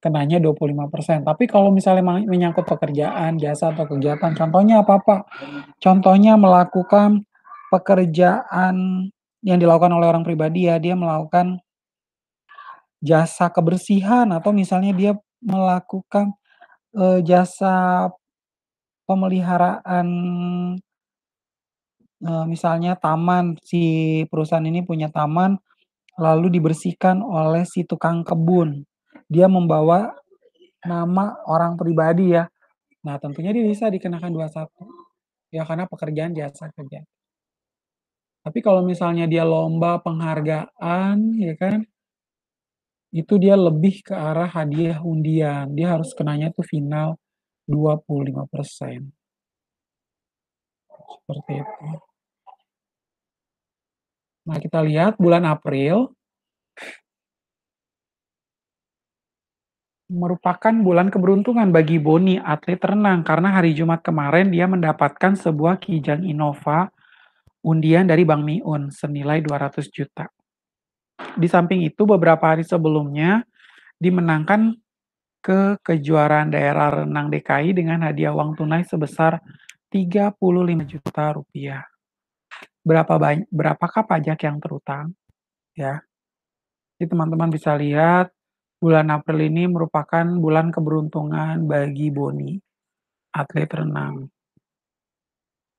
Kenanya 25%. Tapi kalau misalnya menyangkut pekerjaan, jasa, atau kegiatan, contohnya apa-apa? Contohnya melakukan pekerjaan yang dilakukan oleh orang pribadi ya, dia melakukan jasa kebersihan atau misalnya dia melakukan, jasa pemeliharaan, misalnya taman, si perusahaan ini punya taman, lalu dibersihkan oleh si tukang kebun. Dia membawa nama orang pribadi ya. Nah, tentunya dia bisa dikenakan 21, ya karena pekerjaan jasa kerja. Tapi kalau misalnya dia lomba penghargaan, ya kan, itu dia lebih ke arah hadiah undian. Dia harus kenanya tuh final 25%, seperti itu. Nah, kita lihat bulan April merupakan bulan keberuntungan bagi Boni, atlet renang, karena hari Jumat kemarin dia mendapatkan sebuah Kijang Innova undian dari Bank Miun senilai 200 juta. Di samping itu beberapa hari sebelumnya dimenangkan ke kejuaraan daerah renang DKI dengan hadiah uang tunai sebesar 35 juta rupiah. Berapakah pajak yang terutang? Ya, jadi teman-teman bisa lihat bulan April ini merupakan bulan keberuntungan bagi Boni, atlet renang.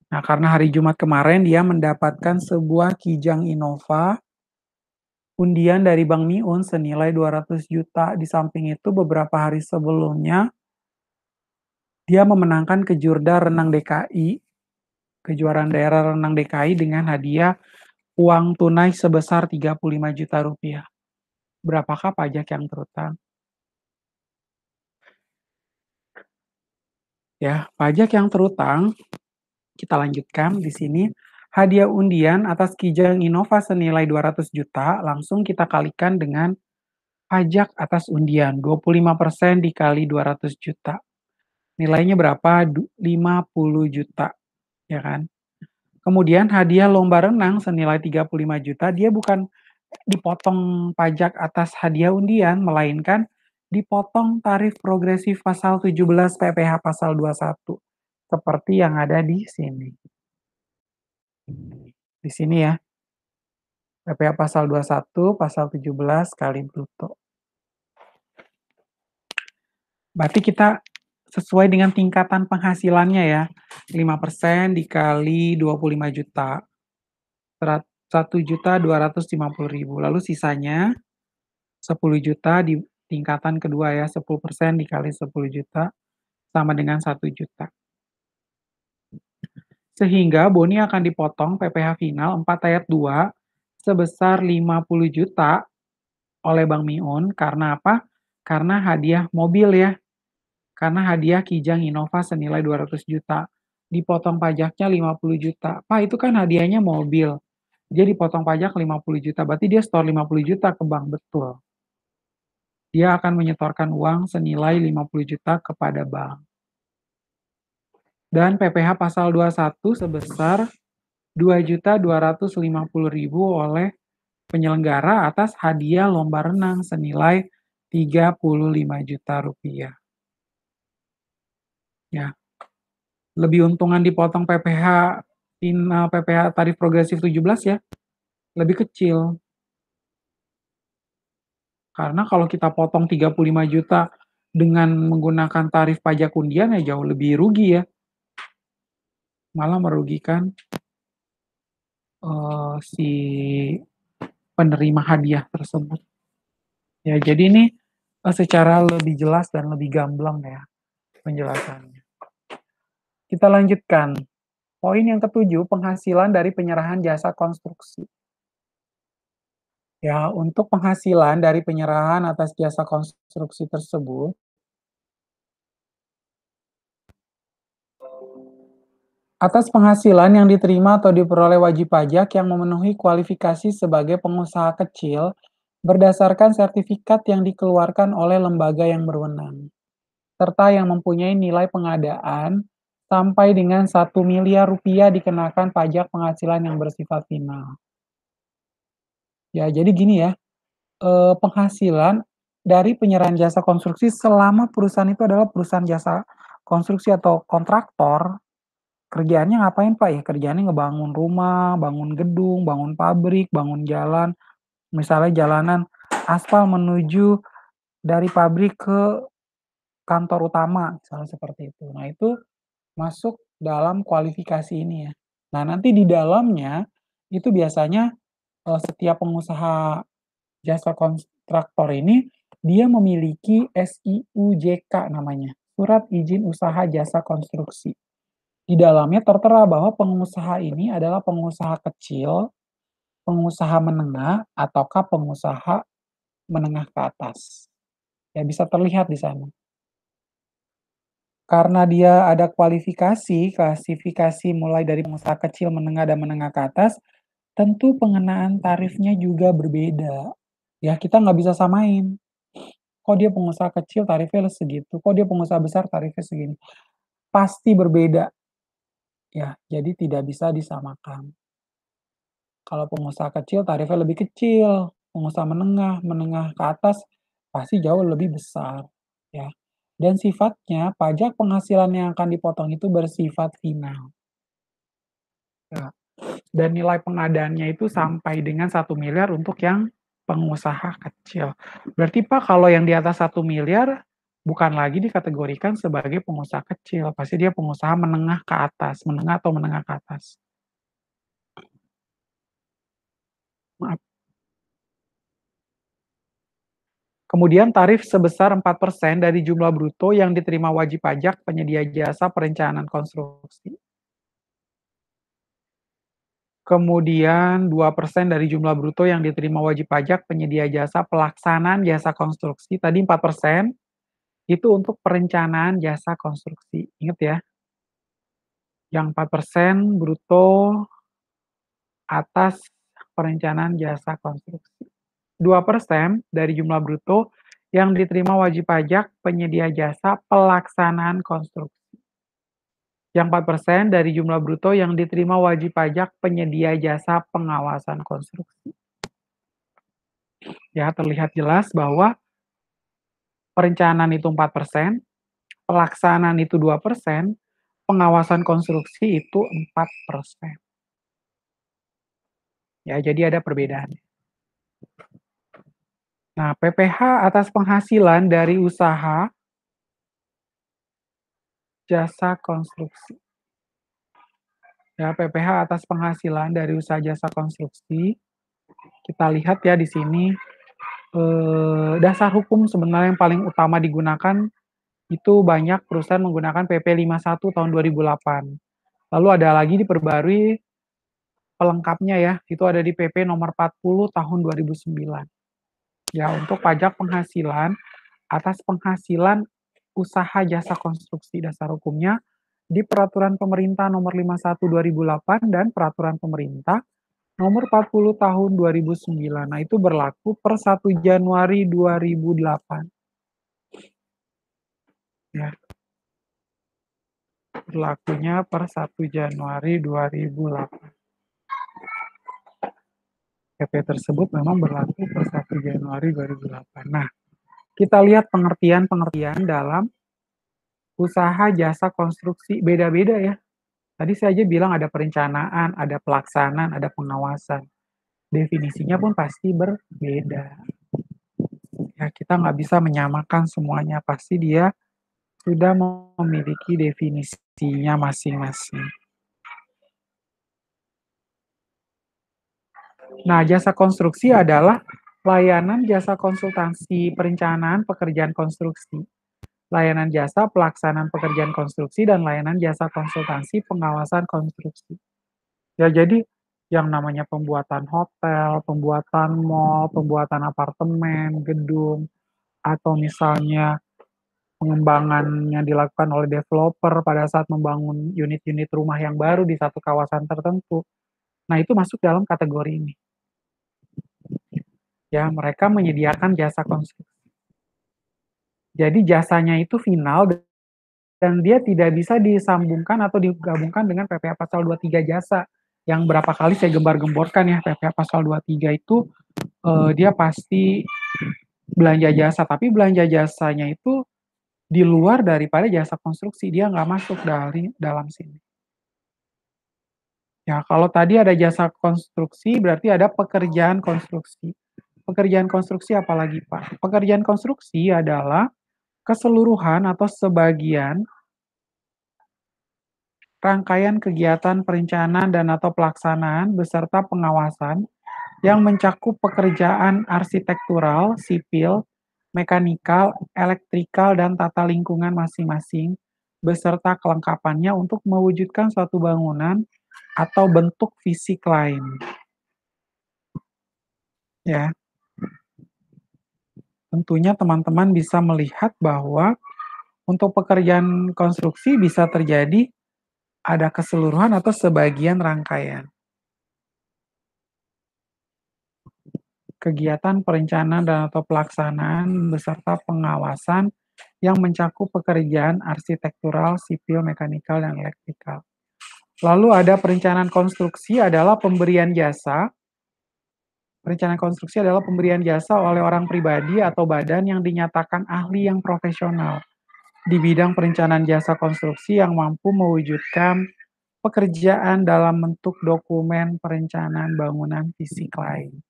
Nah, karena hari Jumat kemarin dia mendapatkan sebuah Kijang Innova undian dari Bank Miun senilai 200 juta. Di samping itu beberapa hari sebelumnya dia memenangkan Kejurda Renang DKI, kejuaraan daerah renang DKI dengan hadiah uang tunai sebesar 35 juta rupiah. Berapakah pajak yang terutang? Ya, pajak yang terutang kita lanjutkan di sini. Hadiah undian atas Kijang Innova senilai 200 juta langsung kita kalikan dengan pajak atas undian 25% dikali 200 juta. Nilainya berapa? 50 juta, ya kan? Kemudian hadiah lomba renang senilai 35 juta, dia bukan dipotong pajak atas hadiah undian, melainkan dipotong tarif progresif pasal 17 PPh pasal 21. Seperti yang ada di sini. Di sini ya, PPh pasal 21, pasal 17 kali bruto. Berarti kita sesuai dengan tingkatan penghasilannya ya, 5% dikali 25 juta, 1.250.000. Lalu sisanya 10 juta di tingkatan kedua ya, 10% dikali 10 juta sama dengan 1 juta. Sehingga Boni akan dipotong PPh final 4 ayat 2 sebesar 50 juta oleh Bank Miun karena apa? Karena hadiah mobil ya. Karena hadiah Kijang Innova senilai 200 juta. Dipotong pajaknya 50 juta. Pak, itu kan hadiahnya mobil. Dia dipotong pajak 50 juta. Berarti dia store 50 juta ke bank, betul. Dia akan menyetorkan uang senilai 50 juta kepada bank. Dan PPh pasal 21 sebesar 2.250.000 oleh penyelenggara atas hadiah lomba renang senilai 35 juta rupiah. Ya, lebih untungan dipotong PPh tarif progresif 17 ya, lebih kecil. Karena kalau kita potong 35 juta dengan menggunakan tarif pajak undian ya jauh lebih rugi ya. Malah merugikan si penerima hadiah tersebut. Ya, jadi ini secara lebih jelas dan lebih gamblang ya penjelasannya. Kita lanjutkan. Poin yang ketujuh, penghasilan dari penyerahan jasa konstruksi. Ya, untuk penghasilan dari penyerahan atas jasa konstruksi tersebut, atas penghasilan yang diterima atau diperoleh wajib pajak yang memenuhi kualifikasi sebagai pengusaha kecil berdasarkan sertifikat yang dikeluarkan oleh lembaga yang berwenang, serta yang mempunyai nilai pengadaan sampai dengan 1 miliar rupiah dikenakan pajak penghasilan yang bersifat final. Ya, jadi gini ya, penghasilan dari penyerahan jasa konstruksi selama perusahaan itu adalah perusahaan jasa konstruksi atau kontraktor, kerjaannya ngapain, Pak? Ya kerjaannya ngebangun rumah, bangun gedung, bangun pabrik, bangun jalan, misalnya jalanan aspal menuju dari pabrik ke kantor utama, misalnya seperti itu. Nah, itu masuk dalam kualifikasi ini ya. Nah, nanti di dalamnya itu biasanya, setiap pengusaha jasa kontraktor ini, dia memiliki SIUJK namanya, Surat Izin Usaha Jasa Konstruksi. Di dalamnya tertera bahwa pengusaha ini adalah pengusaha kecil, pengusaha menengah, ataukah pengusaha menengah ke atas. Ya bisa terlihat di sana. Karena dia ada kualifikasi, klasifikasi mulai dari pengusaha kecil, menengah, dan menengah ke atas, tentu pengenaan tarifnya juga berbeda. Ya kita nggak bisa samain. Kok dia pengusaha kecil tarifnya segitu, kok dia pengusaha besar tarifnya segini. Pasti berbeda ya, jadi tidak bisa disamakan. Kalau pengusaha kecil tarifnya lebih kecil, pengusaha menengah, menengah ke atas pasti jauh lebih besar ya. Dan sifatnya pajak penghasilan yang akan dipotong itu bersifat final. Ya. Dan nilai pengadaannya itu sampai dengan 1 miliar untuk yang pengusaha kecil. Berarti Pak kalau yang di atas 1 miliar bukan lagi dikategorikan sebagai pengusaha kecil, pasti dia pengusaha menengah ke atas, menengah atau menengah ke atas. Maaf. Kemudian tarif sebesar 4% dari jumlah bruto yang diterima wajib pajak penyedia jasa perencanaan konstruksi. Kemudian 2% dari jumlah bruto yang diterima wajib pajak penyedia jasa pelaksanaan jasa konstruksi. Tadi 4%, itu untuk perencanaan jasa konstruksi. Ingat ya, yang 4% bruto atas perencanaan jasa konstruksi. 2% dari jumlah bruto yang diterima wajib pajak penyedia jasa pelaksanaan konstruksi. Yang 4% dari jumlah bruto yang diterima wajib pajak penyedia jasa pengawasan konstruksi. Ya, terlihat jelas bahwa perencanaan itu 4%, pelaksanaan itu 2%, pengawasan konstruksi itu 4%. Ya, jadi ada perbedaan. Nah, PPh atas penghasilan dari usaha jasa konstruksi. Ya, PPh atas penghasilan dari usaha jasa konstruksi. Kita lihat ya di sini dasar hukum sebenarnya yang paling utama digunakan itu banyak perusahaan menggunakan PP 51 tahun 2008. Lalu ada lagi diperbarui pelengkapnya ya, itu ada di PP nomor 40 tahun 2009. Ya, untuk pajak penghasilan atas penghasilan usaha jasa konstruksi dasar hukumnya di Peraturan Pemerintah Nomor 51 2008 dan Peraturan Pemerintah Nomor 40 Tahun 2009. Nah, itu berlaku per 1 Januari 2008. Ya, berlakunya per 1 Januari 2008. PP tersebut memang berlaku per 1 Januari 2008. Nah, kita lihat pengertian-pengertian dalam usaha jasa konstruksi beda-beda ya. Tadi saya aja bilang ada perencanaan, ada pelaksanaan, ada pengawasan. Definisinya pun pasti berbeda. Ya, kita nggak bisa menyamakan semuanya. Pasti dia sudah memiliki definisinya masing-masing. Nah, jasa konstruksi adalah layanan jasa konsultasi perencanaan pekerjaan konstruksi, layanan jasa pelaksanaan pekerjaan konstruksi, dan layanan jasa konsultasi pengawasan konstruksi. Ya, jadi yang namanya pembuatan hotel, pembuatan mall, pembuatan apartemen, gedung, atau misalnya pengembangan yang dilakukan oleh developer pada saat membangun unit-unit rumah yang baru di satu kawasan tertentu. Nah, itu masuk dalam kategori ini. Ya, mereka menyediakan jasa konstruksi. Jadi jasanya itu final dan dia tidak bisa disambungkan atau digabungkan dengan PPh pasal 23 jasa. Yang berapa kali saya gembar-gemborkan ya, PPh pasal 23 itu dia pasti belanja jasa, tapi belanja jasanya itu di luar daripada jasa konstruksi, dia nggak masuk dari dalam sini. Ya, kalau tadi ada jasa konstruksi, berarti ada pekerjaan konstruksi. Pekerjaan konstruksi apalagi, Pak? Pekerjaan konstruksi adalah keseluruhan atau sebagian rangkaian kegiatan perencanaan dan atau pelaksanaan beserta pengawasan yang mencakup pekerjaan arsitektural, sipil, mekanikal, elektrikal, dan tata lingkungan masing-masing beserta kelengkapannya untuk mewujudkan suatu bangunan atau bentuk fisik lain. Ya, tentunya teman-teman bisa melihat bahwa untuk pekerjaan konstruksi bisa terjadi ada keseluruhan atau sebagian rangkaian. Kegiatan perencanaan dan atau pelaksanaan beserta pengawasan yang mencakup pekerjaan arsitektural, sipil, mekanikal, dan elektrikal. Lalu ada perencanaan konstruksi adalah pemberian jasa. Perencanaan konstruksi adalah pemberian jasa oleh orang pribadi atau badan yang dinyatakan ahli yang profesional di bidang perencanaan jasa konstruksi yang mampu mewujudkan pekerjaan dalam bentuk dokumen perencanaan bangunan fisik lain.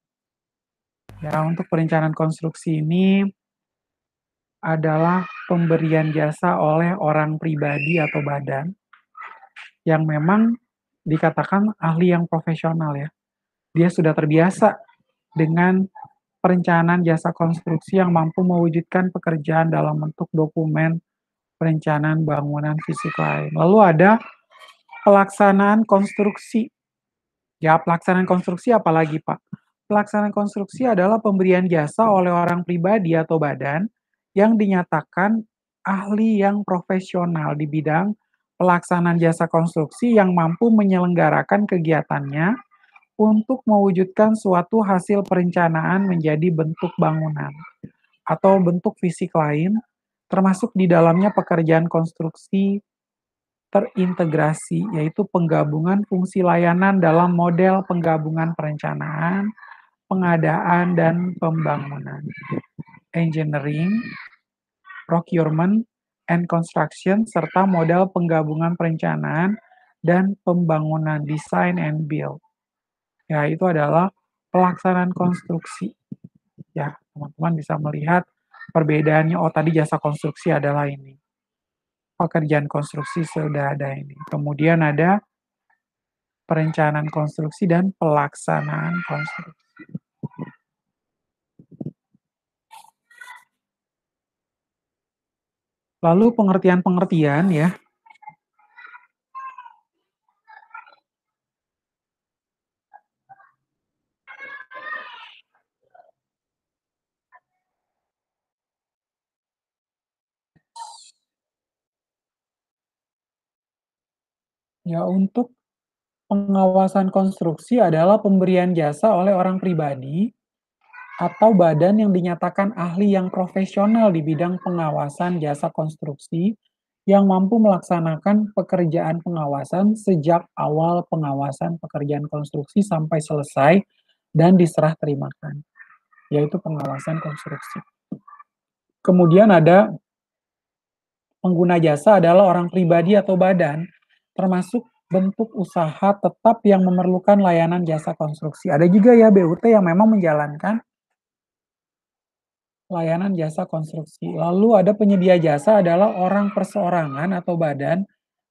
Ya, untuk perencanaan konstruksi ini adalah pemberian jasa oleh orang pribadi atau badan yang memang dikatakan ahli yang profesional ya. Dia sudah terbiasa dengan perencanaan jasa konstruksi yang mampu mewujudkan pekerjaan dalam bentuk dokumen perencanaan bangunan fisik lain. Lalu ada pelaksanaan konstruksi. Ya, pelaksanaan konstruksi apalagi, Pak? Pelaksanaan konstruksi adalah pemberian jasa oleh orang pribadi atau badan yang dinyatakan ahli yang profesional di bidang pelaksanaan jasa konstruksi yang mampu menyelenggarakan kegiatannya untuk mewujudkan suatu hasil perencanaan menjadi bentuk bangunan atau bentuk fisik lain, termasuk di dalamnya pekerjaan konstruksi terintegrasi, yaitu penggabungan fungsi layanan dalam model penggabungan perencanaan, pengadaan, dan pembangunan. Engineering, procurement, and construction, serta model penggabungan perencanaan dan pembangunan design and build. Ya, itu adalah pelaksanaan konstruksi. Ya, teman-teman bisa melihat perbedaannya. Oh, tadi jasa konstruksi adalah ini. Pekerjaan konstruksi sudah ada ini. Kemudian ada perencanaan konstruksi dan pelaksanaan konstruksi. Lalu pengertian-pengertian ya. Ya, untuk pengawasan konstruksi adalah pemberian jasa oleh orang pribadi atau badan yang dinyatakan ahli yang profesional di bidang pengawasan jasa konstruksi yang mampu melaksanakan pekerjaan pengawasan sejak awal pengawasan pekerjaan konstruksi sampai selesai dan diserah terimakan, yaitu pengawasan konstruksi. Kemudian ada pengguna jasa adalah orang pribadi atau badan, termasuk bentuk usaha tetap yang memerlukan layanan jasa konstruksi. Ada juga ya BUT yang memang menjalankan layanan jasa konstruksi. Lalu ada penyedia jasa adalah orang perseorangan atau badan,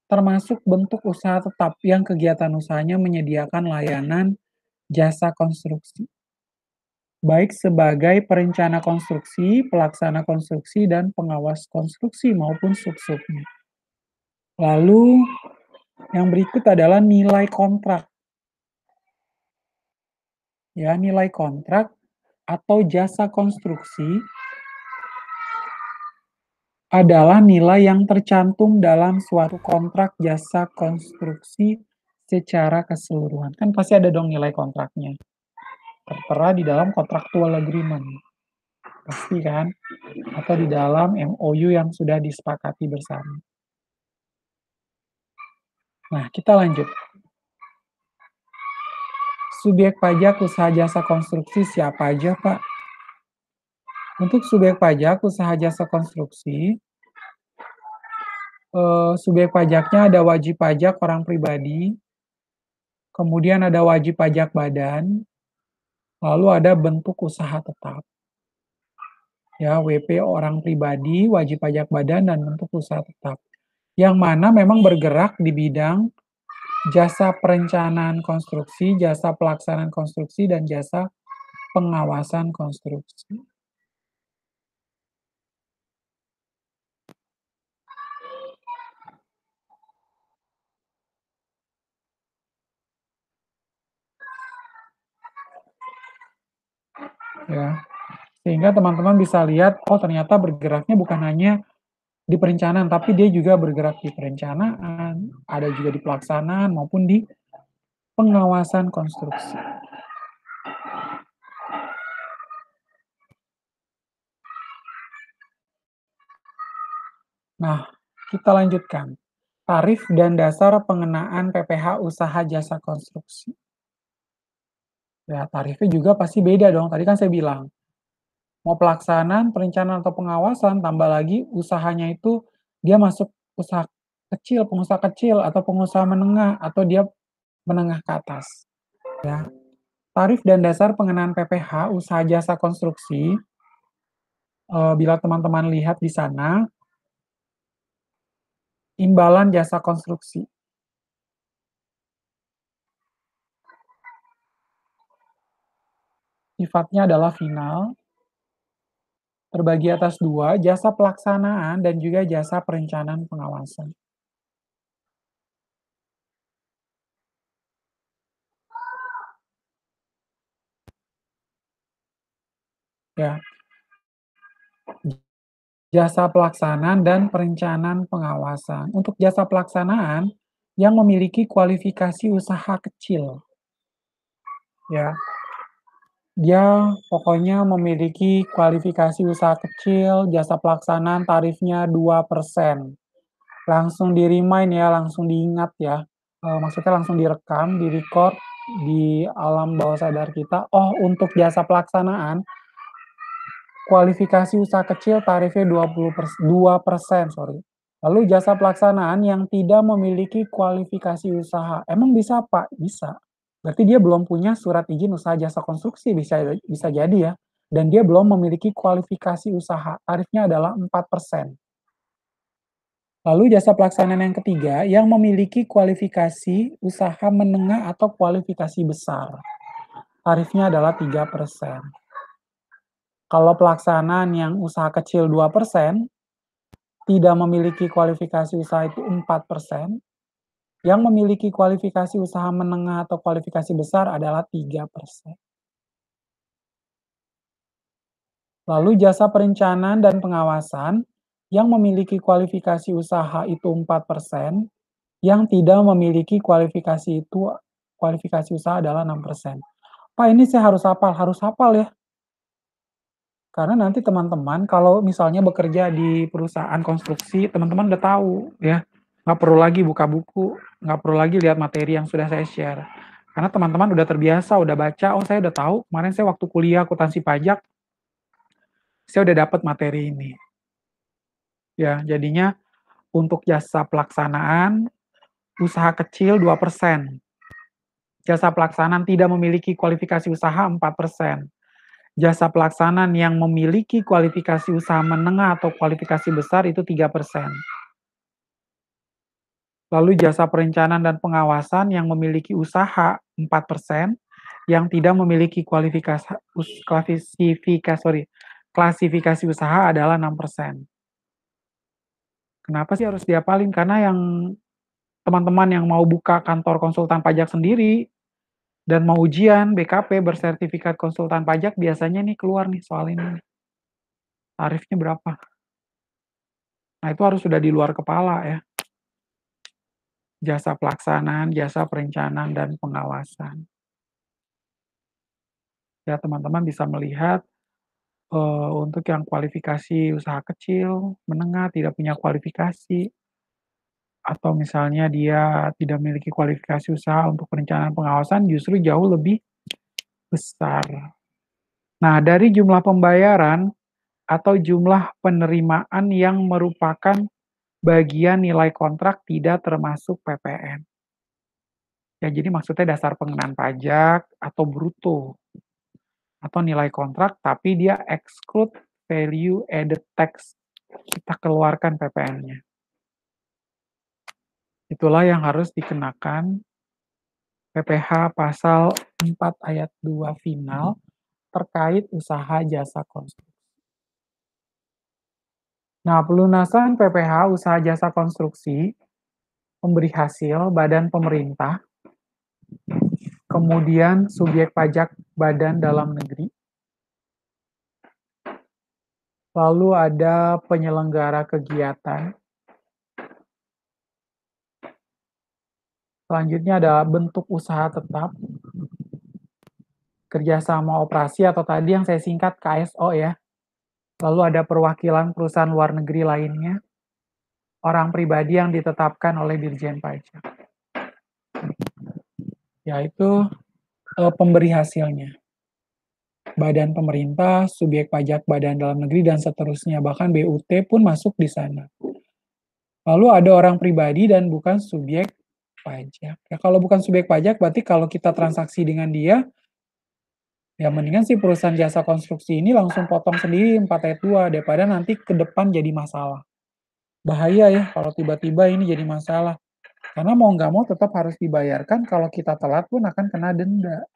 termasuk bentuk usaha tetap yang kegiatan usahanya menyediakan layanan jasa konstruksi. Baik sebagai perencana konstruksi, pelaksana konstruksi, dan pengawas konstruksi maupun sub-subnya. Lalu yang berikut adalah nilai kontrak. Ya, nilai kontrak atau jasa konstruksi adalah nilai yang tercantum dalam suatu kontrak jasa konstruksi secara keseluruhan. Kan pasti ada dong nilai kontraknya, tertera di dalam contractual agreement, pasti kan? Atau di dalam MOU yang sudah disepakati bersama. Nah, kita lanjut. Subjek pajak usaha jasa konstruksi siapa aja, Pak? Untuk subjek pajak usaha jasa konstruksi, subjek pajaknya ada wajib pajak orang pribadi, kemudian ada wajib pajak badan, lalu ada bentuk usaha tetap. Ya, WP orang pribadi, wajib pajak badan, dan bentuk usaha tetap. Yang mana memang bergerak di bidang jasa perencanaan konstruksi, jasa pelaksanaan konstruksi, dan jasa pengawasan konstruksi. Ya, sehingga teman-teman bisa lihat, oh ternyata bergeraknya bukan hanya di perencanaan, tapi dia juga bergerak di perencanaan, ada juga di pelaksanaan maupun di pengawasan konstruksi. Nah, kita lanjutkan. Tarif dan dasar pengenaan PPh usaha jasa konstruksi. Ya, tarifnya juga pasti beda dong. Tadi kan saya bilang, mau pelaksanaan, perencanaan atau pengawasan, tambah lagi usahanya itu dia masuk usaha kecil, pengusaha kecil atau pengusaha menengah atau dia menengah ke atas. Ya. Tarif dan dasar pengenaan PPh usaha jasa konstruksi, bila teman-teman lihat di sana, imbalan jasa konstruksi. Sifatnya adalah final, terbagi atas dua, jasa pelaksanaan dan juga jasa perencanaan pengawasan. Ya, jasa pelaksanaan dan perencanaan pengawasan. Untuk jasa pelaksanaan yang memiliki kualifikasi usaha kecil, ya, dia pokoknya memiliki kualifikasi usaha kecil, jasa pelaksanaan tarifnya 2%. Langsung di-remind ya, langsung diingat ya. Maksudnya langsung direkam, di-record di alam bawah sadar kita. Oh, untuk jasa pelaksanaan, kualifikasi usaha kecil tarifnya 2%, sorry. Lalu jasa pelaksanaan yang tidak memiliki kualifikasi usaha. Emang bisa, Pak? Bisa. Berarti dia belum punya surat izin usaha jasa konstruksi, bisa bisa jadi ya. Dan dia belum memiliki kualifikasi usaha. Tarifnya adalah 4%. Lalu jasa pelaksanaan yang ketiga yang memiliki kualifikasi usaha menengah atau kualifikasi besar. Tarifnya adalah 3%. Kalau pelaksanaan yang usaha kecil 2%, tidak memiliki kualifikasi usaha itu 4%, yang memiliki kualifikasi usaha menengah atau kualifikasi besar adalah 3%. Lalu jasa perencanaan dan pengawasan yang memiliki kualifikasi usaha itu 4%, yang tidak memiliki kualifikasi usaha adalah 6%. Pak, ini saya harus hafal ya. Karena nanti teman-teman kalau misalnya bekerja di perusahaan konstruksi, teman-teman udah tahu ya. Nggak perlu lagi buka buku, nggak perlu lagi lihat materi yang sudah saya share. Karena teman-teman udah terbiasa, udah baca, oh saya udah tahu, kemarin saya waktu kuliah akuntansi pajak, saya udah dapat materi ini. Ya, jadinya untuk jasa pelaksanaan, usaha kecil 2%. Jasa pelaksanaan tidak memiliki kualifikasi usaha 4%. Jasa pelaksanaan yang memiliki kualifikasi usaha menengah atau kualifikasi besar itu 3%. Lalu jasa perencanaan dan pengawasan yang memiliki usaha 4%, yang tidak memiliki klasifikasi usaha adalah 6%. Kenapa sih harus diapalin? Karena yang teman-teman yang mau buka kantor konsultan pajak sendiri, Dan mau ujian BKP bersertifikat konsultan pajak biasanya nih keluar nih soal ini, tarifnya berapa. Nah itu harus sudah di luar kepala ya, jasa pelaksanaan, jasa perencanaan, dan pengawasan. Ya teman-teman bisa melihat untuk yang kualifikasi usaha kecil, menengah, tidak punya kualifikasi, atau misalnya dia tidak memiliki kualifikasi usaha untuk perencanaan pengawasan justru jauh lebih besar. Nah, dari jumlah pembayaran atau jumlah penerimaan yang merupakan bagian nilai kontrak tidak termasuk PPN. Ya, jadi maksudnya dasar pengenaan pajak atau bruto atau nilai kontrak, tapi dia exclude value added tax. Kita keluarkan PPN-nya. Itulah yang harus dikenakan PPh pasal 4 ayat 2 final terkait usaha jasa konstruksi. Nah, pelunasan PPh usaha jasa konstruksi pemberi hasil badan pemerintah, kemudian subjek pajak badan dalam negeri, lalu ada penyelenggara kegiatan, selanjutnya ada bentuk usaha tetap, kerjasama operasi atau tadi yang saya singkat KSO ya, lalu ada perwakilan perusahaan luar negeri lainnya, orang pribadi yang ditetapkan oleh Dirjen Pajak, yaitu pemberi hasilnya. Badan pemerintah, subjek pajak badan dalam negeri, dan seterusnya. Bahkan BUT pun masuk di sana. Lalu ada orang pribadi dan bukan subjek pajak. Ya, kalau bukan subjek pajak, berarti kalau kita transaksi dengan dia, ya mendingan sih perusahaan jasa konstruksi ini langsung potong sendiri 4 ayat 2, daripada nanti ke depan jadi masalah. Bahaya ya kalau tiba-tiba ini jadi masalah. Karena mau nggak mau tetap harus dibayarkan, kalau kita telat pun akan kena denda.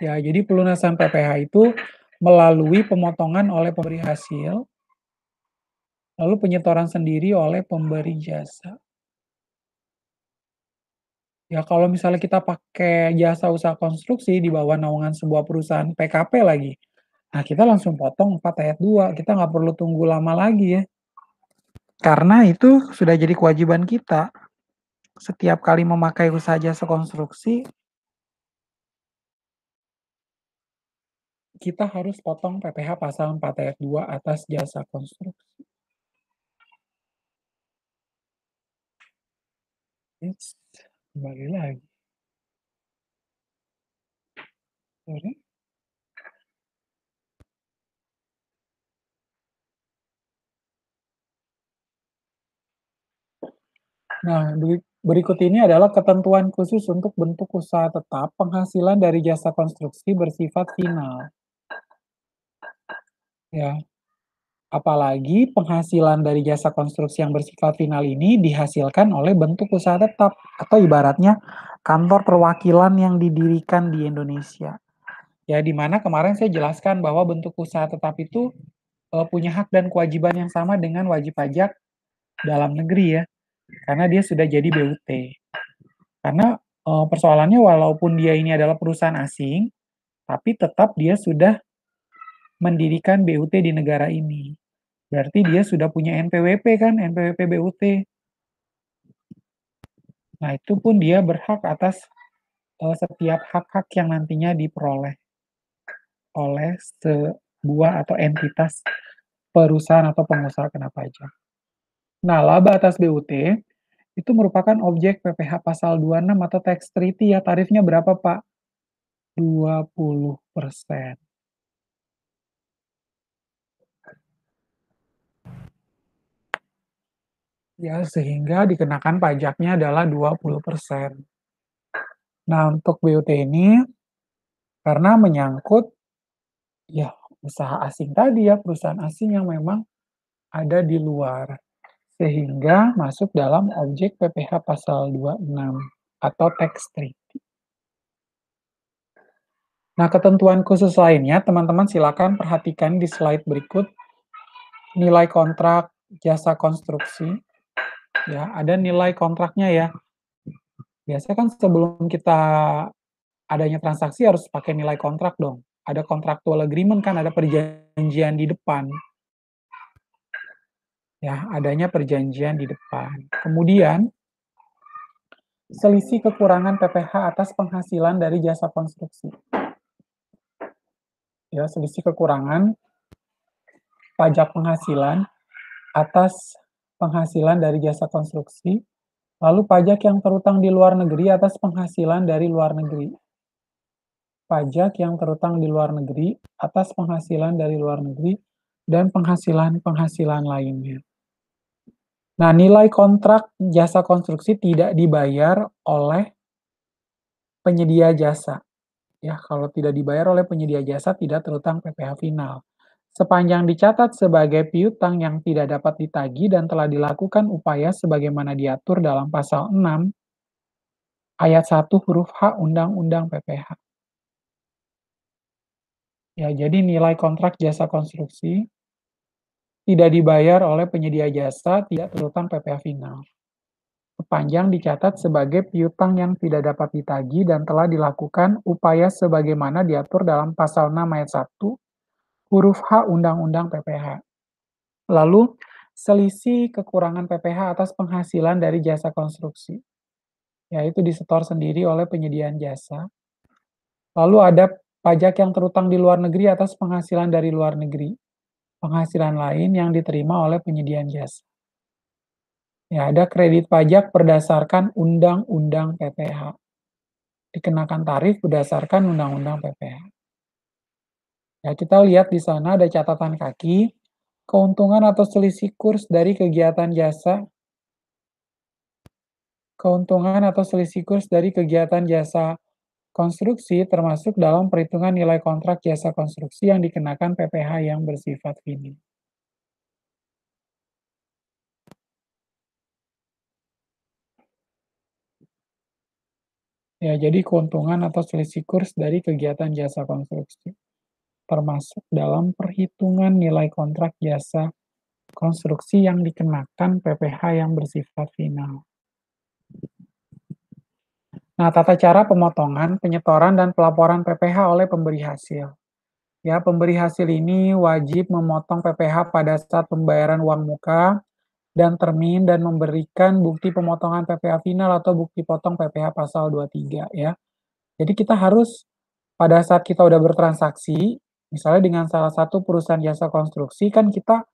Ya, jadi pelunasan PPh itu melalui pemotongan oleh pemberi hasil, lalu penyetoran sendiri oleh pemberi jasa. Ya kalau misalnya kita pakai jasa usaha konstruksi di bawah naungan sebuah perusahaan PKP lagi, nah kita langsung potong 4 ayat 2, kita nggak perlu tunggu lama lagi ya. Karena itu sudah jadi kewajiban kita. Setiap kali memakai usaha jasa konstruksi, kita harus potong PPh pasal 4 ayat 2 atas jasa konstruksi. Yes, kembali lagi. Sorry. Nah, berikut ini adalah ketentuan khusus untuk bentuk usaha tetap penghasilan dari jasa konstruksi bersifat final. Ya, apalagi penghasilan dari jasa konstruksi yang bersifat final ini dihasilkan oleh bentuk usaha tetap atau ibaratnya kantor perwakilan yang didirikan di Indonesia. Ya, di mana kemarin saya jelaskan bahwa bentuk usaha tetap itu punya hak dan kewajiban yang sama dengan wajib pajak dalam negeri ya, karena dia sudah jadi BUT. Karena persoalannya walaupun dia ini adalah perusahaan asing, tapi tetap dia sudah mendirikan BUT di negara ini. Berarti dia sudah punya NPWP kan, NPWP BUT. Nah, itu pun dia berhak atas setiap hak-hak yang nantinya diperoleh oleh sebuah atau entitas perusahaan atau pengusaha kena pajak. Nah, laba atas BUT itu merupakan objek PPh pasal 26 atau tax treaty ya. Tarifnya berapa, Pak? 20%. Ya, sehingga dikenakan pajaknya adalah 20%. Nah, untuk BUT ini karena menyangkut ya usaha asing tadi ya, perusahaan asing yang memang ada di luar, sehingga masuk dalam objek PPh pasal 26 atau tax treaty. Nah, ketentuan khusus lainnya, teman-teman silakan perhatikan di slide berikut. Nilai kontrak jasa konstruksi, ya, ada nilai kontraknya ya. Biasanya kan sebelum kita adanya transaksi harus pakai nilai kontrak dong. Ada contractual agreement kan, ada perjanjian di depan. Ya, adanya perjanjian di depan. Kemudian, selisih kekurangan PPh atas penghasilan dari jasa konstruksi. Ya, selisih kekurangan pajak penghasilan atas penghasilan dari jasa konstruksi, lalu pajak yang terutang di luar negeri atas penghasilan dari luar negeri. Pajak yang terutang di luar negeri atas penghasilan dari luar negeri dan penghasilan-penghasilan lainnya. Nah, nilai kontrak jasa konstruksi tidak dibayar oleh penyedia jasa. Ya, kalau tidak dibayar oleh penyedia jasa tidak terutang PPh final. Sepanjang dicatat sebagai piutang yang tidak dapat ditagih dan telah dilakukan upaya sebagaimana diatur dalam pasal 6 ayat 1 huruf H Undang-Undang PPh. Ya, jadi nilai kontrak jasa konstruksi tidak dibayar oleh penyedia jasa tidak terutang PPh final. Sepanjang dicatat sebagai piutang yang tidak dapat ditagih dan telah dilakukan upaya sebagaimana diatur dalam pasal 6 ayat 1 huruf H Undang-Undang PPh. Lalu, selisih kekurangan PPh atas penghasilan dari jasa konstruksi, yaitu disetor sendiri oleh penyediaan jasa. Lalu ada pajak yang terutang di luar negeri atas penghasilan dari luar negeri, penghasilan lain yang diterima oleh penyediaan jasa. Ya, ada kredit pajak berdasarkan Undang-Undang PPh. Dikenakan tarif berdasarkan Undang-Undang PPh. Ya, kita lihat di sana ada catatan kaki, keuntungan atau selisih kurs dari kegiatan jasa, keuntungan atau selisih kurs dari kegiatan jasa konstruksi termasuk dalam perhitungan nilai kontrak jasa konstruksi yang dikenakan PPh yang bersifat final. Ya, jadi keuntungan atau selisih kurs dari kegiatan jasa konstruksi termasuk dalam perhitungan nilai kontrak jasa konstruksi yang dikenakan PPh yang bersifat final. Nah, tata cara pemotongan, penyetoran, dan pelaporan PPh oleh pemberi hasil. Ya, pemberi hasil ini wajib memotong PPh pada saat pembayaran uang muka dan termin dan memberikan bukti pemotongan PPh final atau bukti potong PPh pasal 23 ya. Jadi kita harus pada saat kita udah bertransaksi, misalnya dengan salah satu perusahaan jasa konstruksi kan kita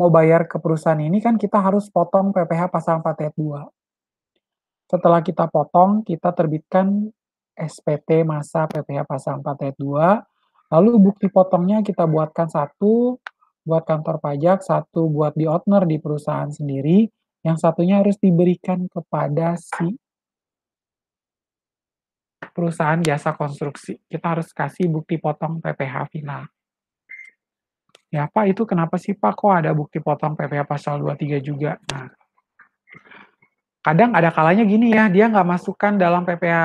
mau bayar ke perusahaan ini kan kita harus potong PPh pasal 4 ayat 2. Setelah kita potong, kita terbitkan SPT masa PPh pasal 4 ayat 2, lalu bukti potongnya kita buatkan satu buat kantor pajak, satu buat di owner di perusahaan sendiri, yang satunya harus diberikan kepada si perusahaan jasa konstruksi. Kita harus kasih bukti potong PPh final. Ya Pak, itu kenapa sih Pak kok ada bukti potong PPh pasal 23 juga? Nah, kadang ada kalanya gini ya, dia nggak masukkan dalam PPh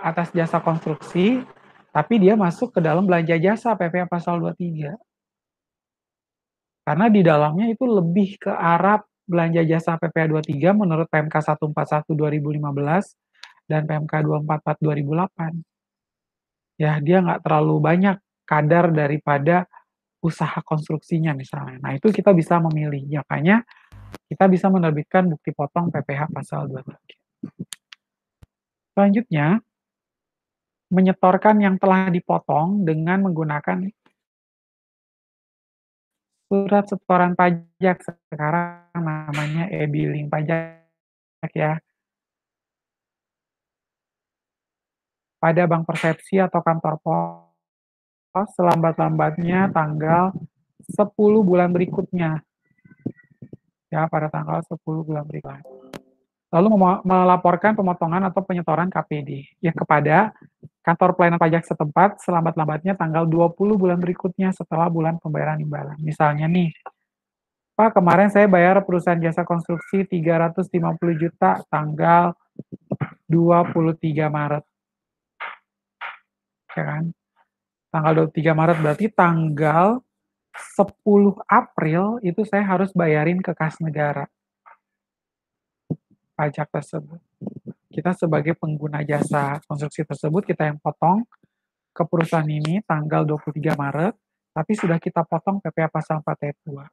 atas jasa konstruksi, tapi dia masuk ke dalam belanja jasa PPh pasal 23. Karena di dalamnya itu lebih ke arah belanja jasa PPh 23 menurut PMK 141 2015 dan PMK 244 2008. Ya, dia nggak terlalu banyak kadar daripada usaha konstruksinya misalnya. Nah, itu kita bisa memilih. Makanya kita bisa menerbitkan bukti potong PPh pasal 23. Selanjutnya, menyetorkan yang telah dipotong dengan menggunakan surat setoran pajak, sekarang namanya e-billing pajak ya, pada bank persepsi atau kantor pos selambat-lambatnya tanggal 10 bulan berikutnya, ya pada tanggal 10 bulan berikutnya. Lalu melaporkan pemotongan atau penyetoran KPD ya kepada kantor pelayanan pajak setempat selambat-lambatnya tanggal 20 bulan berikutnya setelah bulan pembayaran imbalan. Misalnya nih, Pak, kemarin saya bayar perusahaan jasa konstruksi 350 juta tanggal 23 Maret. Ya kan? Tanggal 23 Maret berarti tanggal 10 April itu saya harus bayarin ke kas negara pajak tersebut. kita sebagai pengguna jasa konstruksi tersebut, kita yang potong ke perusahaan ini tanggal 23 Maret, tapi sudah kita potong PPh pasal 4 ayat 2.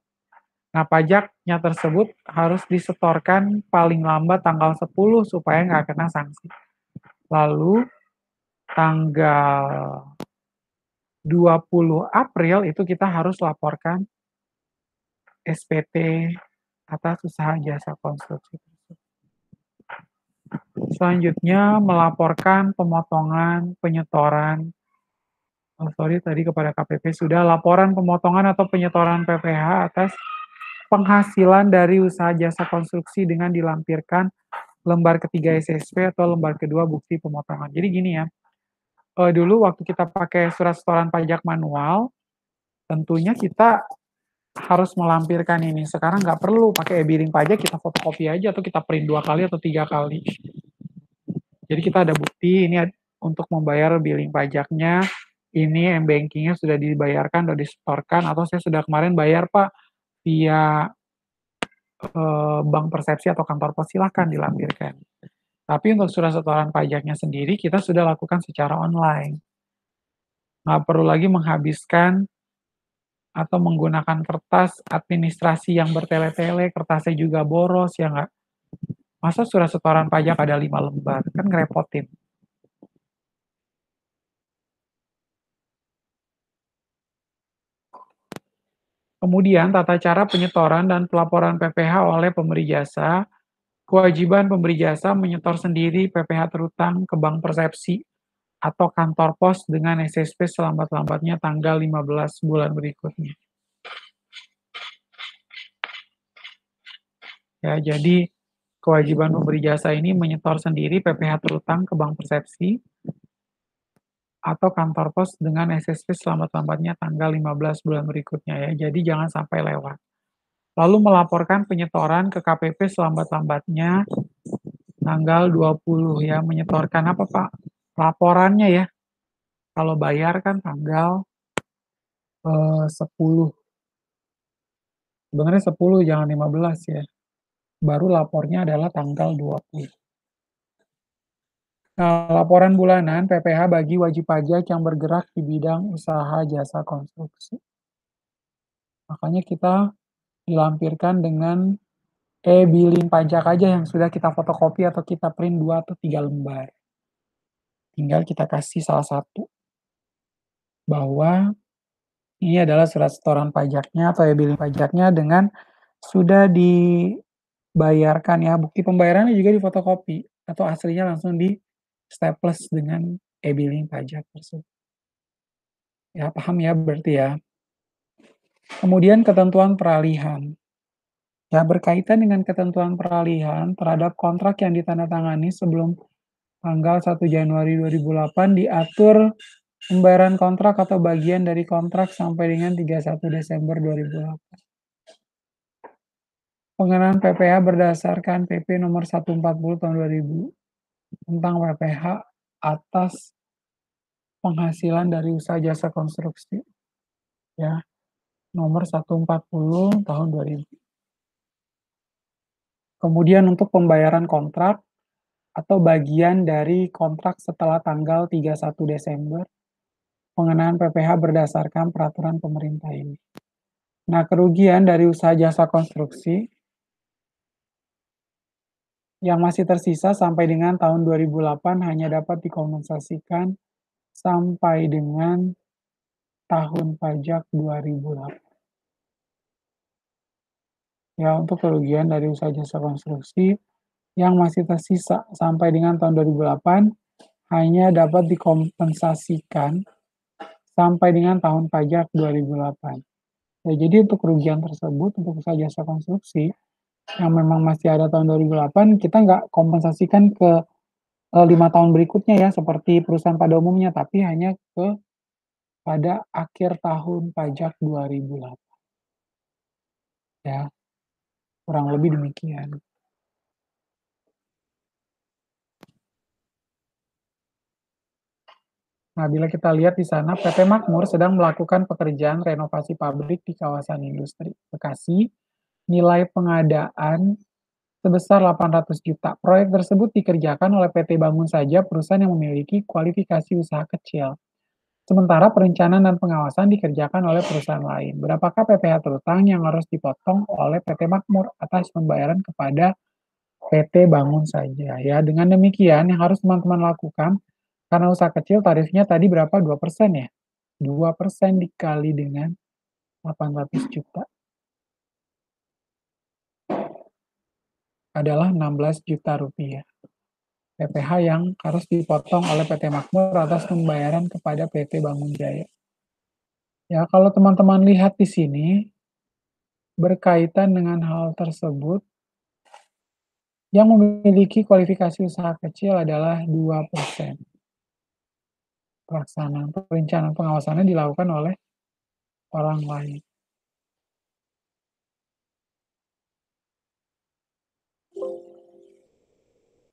Nah, pajaknya tersebut harus disetorkan paling lambat tanggal 10 supaya nggak kena sanksi. Lalu tanggal 20 April itu kita harus laporkan SPT atas usaha jasa konstruksi. Selanjutnya melaporkan pemotongan penyetoran tadi kepada KPP sudah laporan pemotongan atau penyetoran PPh atas penghasilan dari usaha jasa konstruksi dengan dilampirkan lembar ketiga SSP atau lembar kedua bukti pemotongan. Jadi gini ya, dulu waktu kita pakai surat setoran pajak manual, tentunya kita harus melampirkan ini. Sekarang nggak perlu pakai e-billing pajak, kita fotokopi aja atau kita print 2 kali atau 3 kali. Jadi kita ada bukti ini untuk membayar billing pajaknya, ini m-bankingnya sudah dibayarkan, sudah disetorkan, atau saya sudah kemarin bayar Pak via bank persepsi atau kantor pos, silahkan dilampirkan. Tapi untuk surat setoran pajaknya sendiri kita sudah lakukan secara online. Nggak perlu lagi menghabiskan atau menggunakan kertas administrasi yang bertele-tele, kertasnya juga boros, ya nggak? Masa surat setoran pajak ada 5 lembar, kan ngerepotin. Kemudian tata cara penyetoran dan pelaporan PPh oleh pemberi jasa. Kewajiban pemberi jasa menyetor sendiri PPh terutang ke bank persepsi atau kantor pos dengan SSP selambat-lambatnya tanggal 15 bulan berikutnya. Ya, jadi kewajiban pemberi jasa ini menyetor sendiri PPh terutang ke bank persepsi atau kantor pos dengan SSP selambat-lambatnya tanggal 15 bulan berikutnya ya. Jadi jangan sampai lewat. Lalu melaporkan penyetoran ke KPP selambat-lambatnya tanggal 20 ya. Menyetorkan apa Pak? Laporannya ya. Kalau bayar kan tanggal 10. Sebenarnya 10 jangan 15 ya. Baru lapornya adalah tanggal 20. Nah, laporan bulanan PPh bagi wajib pajak yang bergerak di bidang usaha jasa konstruksi. Makanya kita dilampirkan dengan e-billing pajak aja yang sudah kita fotokopi atau kita print 2 atau 3 lembar. Tinggal kita kasih salah satu bahwa ini adalah surat setoran pajaknya atau e-billing pajaknya dengan sudah dibayarkan ya. Bukti pembayarannya juga difotokopi atau aslinya langsung di staples dengan e-billing pajak tersebut. Ya, paham ya berarti ya. Kemudian ketentuan peralihan. Ya, berkaitan dengan ketentuan peralihan terhadap kontrak yang ditandatangani sebelum tanggal 1 Januari 2008 diatur pembayaran kontrak atau bagian dari kontrak sampai dengan 31 Desember 2008. Pengenaan PPh berdasarkan PP nomor 140 tahun 2000 tentang PPh atas penghasilan dari usaha jasa konstruksi. Ya, nomor 140 tahun 2000. Kemudian untuk pembayaran kontrak atau bagian dari kontrak setelah tanggal 31 Desember, pengenaan PPh berdasarkan peraturan pemerintah ini. Nah, kerugian dari usaha jasa konstruksi yang masih tersisa sampai dengan tahun 2008 hanya dapat dikompensasikan sampai dengan tahun pajak 2008. Ya, untuk kerugian dari usaha jasa konstruksi yang masih tersisa sampai dengan tahun 2008 hanya dapat dikompensasikan sampai dengan tahun pajak 2008. Ya, jadi untuk kerugian tersebut untuk usaha jasa konstruksi yang memang masih ada tahun 2008, kita nggak kompensasikan ke 5 tahun berikutnya ya, seperti perusahaan pada umumnya, tapi hanya pada akhir tahun pajak 2008. Ya, kurang lebih demikian. Nah, bila kita lihat di sana, PT Makmur sedang melakukan pekerjaan renovasi pabrik di kawasan industri Bekasi. Nilai pengadaan sebesar 800 juta. Proyek tersebut dikerjakan oleh PT Bangun saja perusahaan yang memiliki kualifikasi usaha kecil. Sementara perencanaan dan pengawasan dikerjakan oleh perusahaan lain. Berapakah PPh terutang yang harus dipotong oleh PT Makmur atas pembayaran kepada PT Bangun saja? Ya, dengan demikian yang harus teman-teman lakukan, karena usaha kecil tarifnya tadi berapa? 2% ya? 2% dikali dengan 800 juta adalah 16 juta rupiah. PPh yang harus dipotong oleh PT Makmur atas pembayaran kepada PT Bangun Jaya. Ya, kalau teman-teman lihat di sini, berkaitan dengan hal tersebut, yang memiliki kualifikasi usaha kecil adalah 2%. Pelaksanaan perencanaan pengawasannya dilakukan oleh orang lain.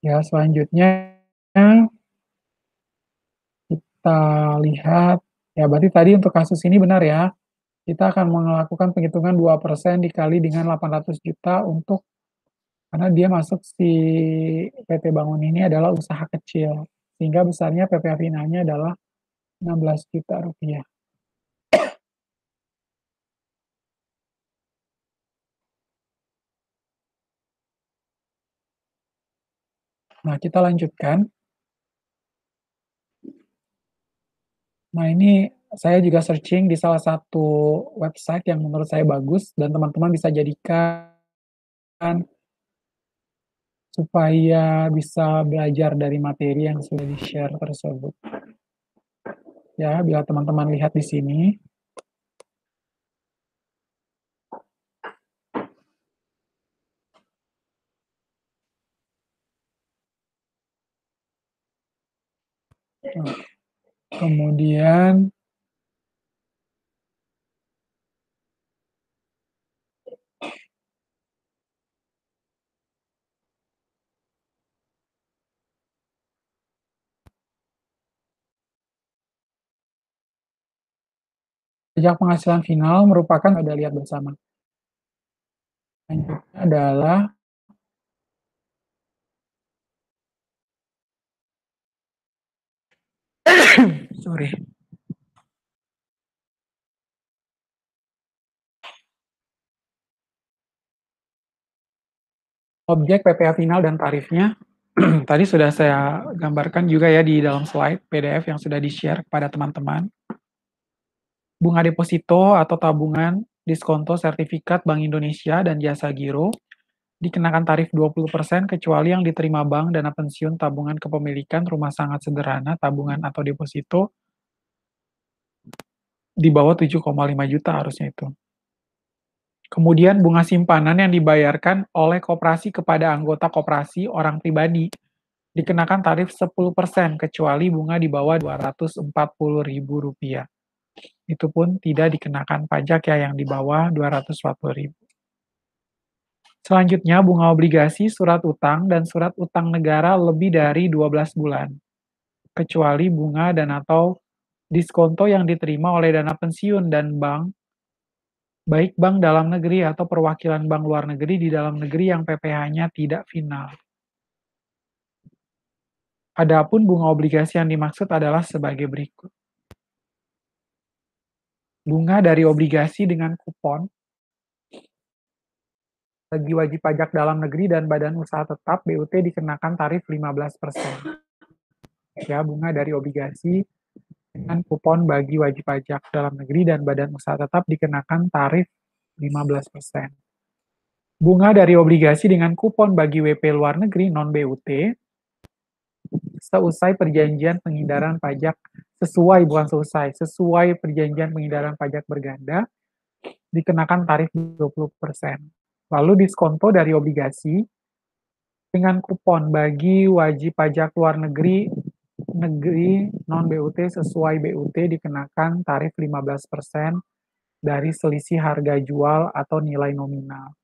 Ya, selanjutnya kita lihat, ya berarti tadi untuk kasus ini benar ya, kita akan melakukan penghitungan 2% dikali dengan 800 juta untuk, karena dia masuk si PT Bangun ini adalah usaha kecil, sehingga besarnya PPh finalnya adalah 16 juta rupiah. Nah, kita lanjutkan. Nah, ini saya juga searching di salah satu website yang menurut saya bagus dan teman-teman bisa jadikan supaya bisa belajar dari materi yang sudah di-share tersebut. Ya, bila teman-teman lihat di sini, kemudian pajak penghasilan final merupakan, ada lihat bersama. Selanjutnya adalah sorry. Objek PPh final dan tarifnya tadi sudah saya gambarkan juga ya di dalam slide PDF yang sudah di-share kepada teman-teman. Bunga deposito atau tabungan, diskonto sertifikat Bank Indonesia dan jasa giro dikenakan tarif 20% kecuali yang diterima bank, dana pensiun, tabungan kepemilikan, rumah sangat sederhana, tabungan atau deposito di bawah 7,5 juta harusnya itu. Kemudian bunga simpanan yang dibayarkan oleh koperasi kepada anggota koperasi orang pribadi dikenakan tarif 10% kecuali bunga di bawah Rp240.000. Itu pun tidak dikenakan pajak ya yang di bawah 240.000. Selanjutnya, bunga obligasi, surat utang, dan surat utang negara lebih dari 12 bulan, kecuali bunga dan atau diskonto yang diterima oleh dana pensiun dan bank, baik bank dalam negeri atau perwakilan bank luar negeri di dalam negeri yang PPh-nya tidak final. Adapun bunga obligasi yang dimaksud adalah sebagai berikut. Bunga dari obligasi dengan kupon bagi wajib pajak dalam negeri dan badan usaha tetap BUT dikenakan tarif 15%. Ya, bunga dari obligasi dengan kupon bagi wajib pajak dalam negeri dan badan usaha tetap dikenakan tarif 15%. Bunga dari obligasi dengan kupon bagi WP luar negeri non-BUT seusai perjanjian penghindaran pajak sesuai perjanjian penghindaran pajak berganda dikenakan tarif 20%. Lalu diskonto dari obligasi dengan kupon bagi wajib pajak luar negeri non-BUT sesuai BUT dikenakan tarif 15% dari selisih harga jual atau nilai nominal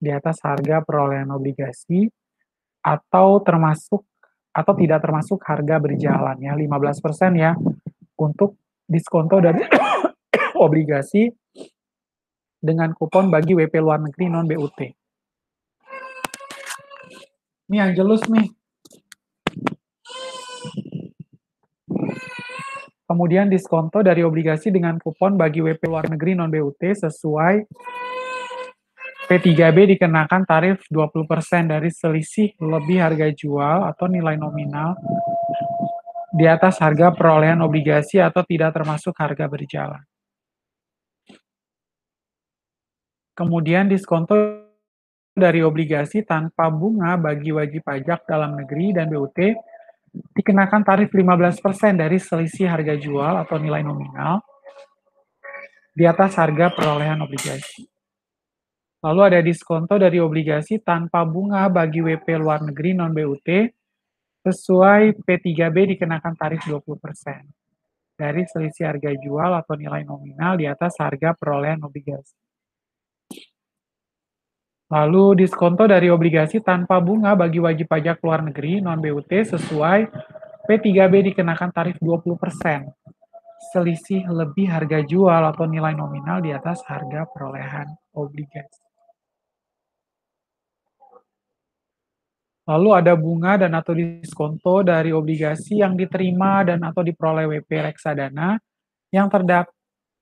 di atas harga perolehan obligasi atau tidak termasuk harga berjalan ya, 15% ya untuk diskonto dari obligasi dengan kupon bagi WP luar negeri non-BUT. Ini Angelus nih. Kemudian diskonto dari obligasi dengan kupon bagi WP luar negeri non-BUT sesuai P3B dikenakan tarif 20% dari selisih lebih harga jual atau nilai nominal di atas harga perolehan obligasi atau tidak termasuk harga berjalan. Kemudian diskonto dari obligasi tanpa bunga bagi wajib pajak dalam negeri dan BUT dikenakan tarif 15% dari selisih harga jual atau nilai nominal di atas harga perolehan obligasi. Lalu ada diskonto dari obligasi tanpa bunga bagi WP luar negeri non-BUT sesuai P3B dikenakan tarif 20% dari selisih harga jual atau nilai nominal di atas harga perolehan obligasi. Lalu diskonto dari obligasi tanpa bunga bagi wajib pajak luar negeri non-BUT sesuai P3B dikenakan tarif 20%, selisih lebih harga jual atau nilai nominal di atas harga perolehan obligasi. Lalu ada bunga dan atau diskonto dari obligasi yang diterima dan atau diperoleh WP reksadana yang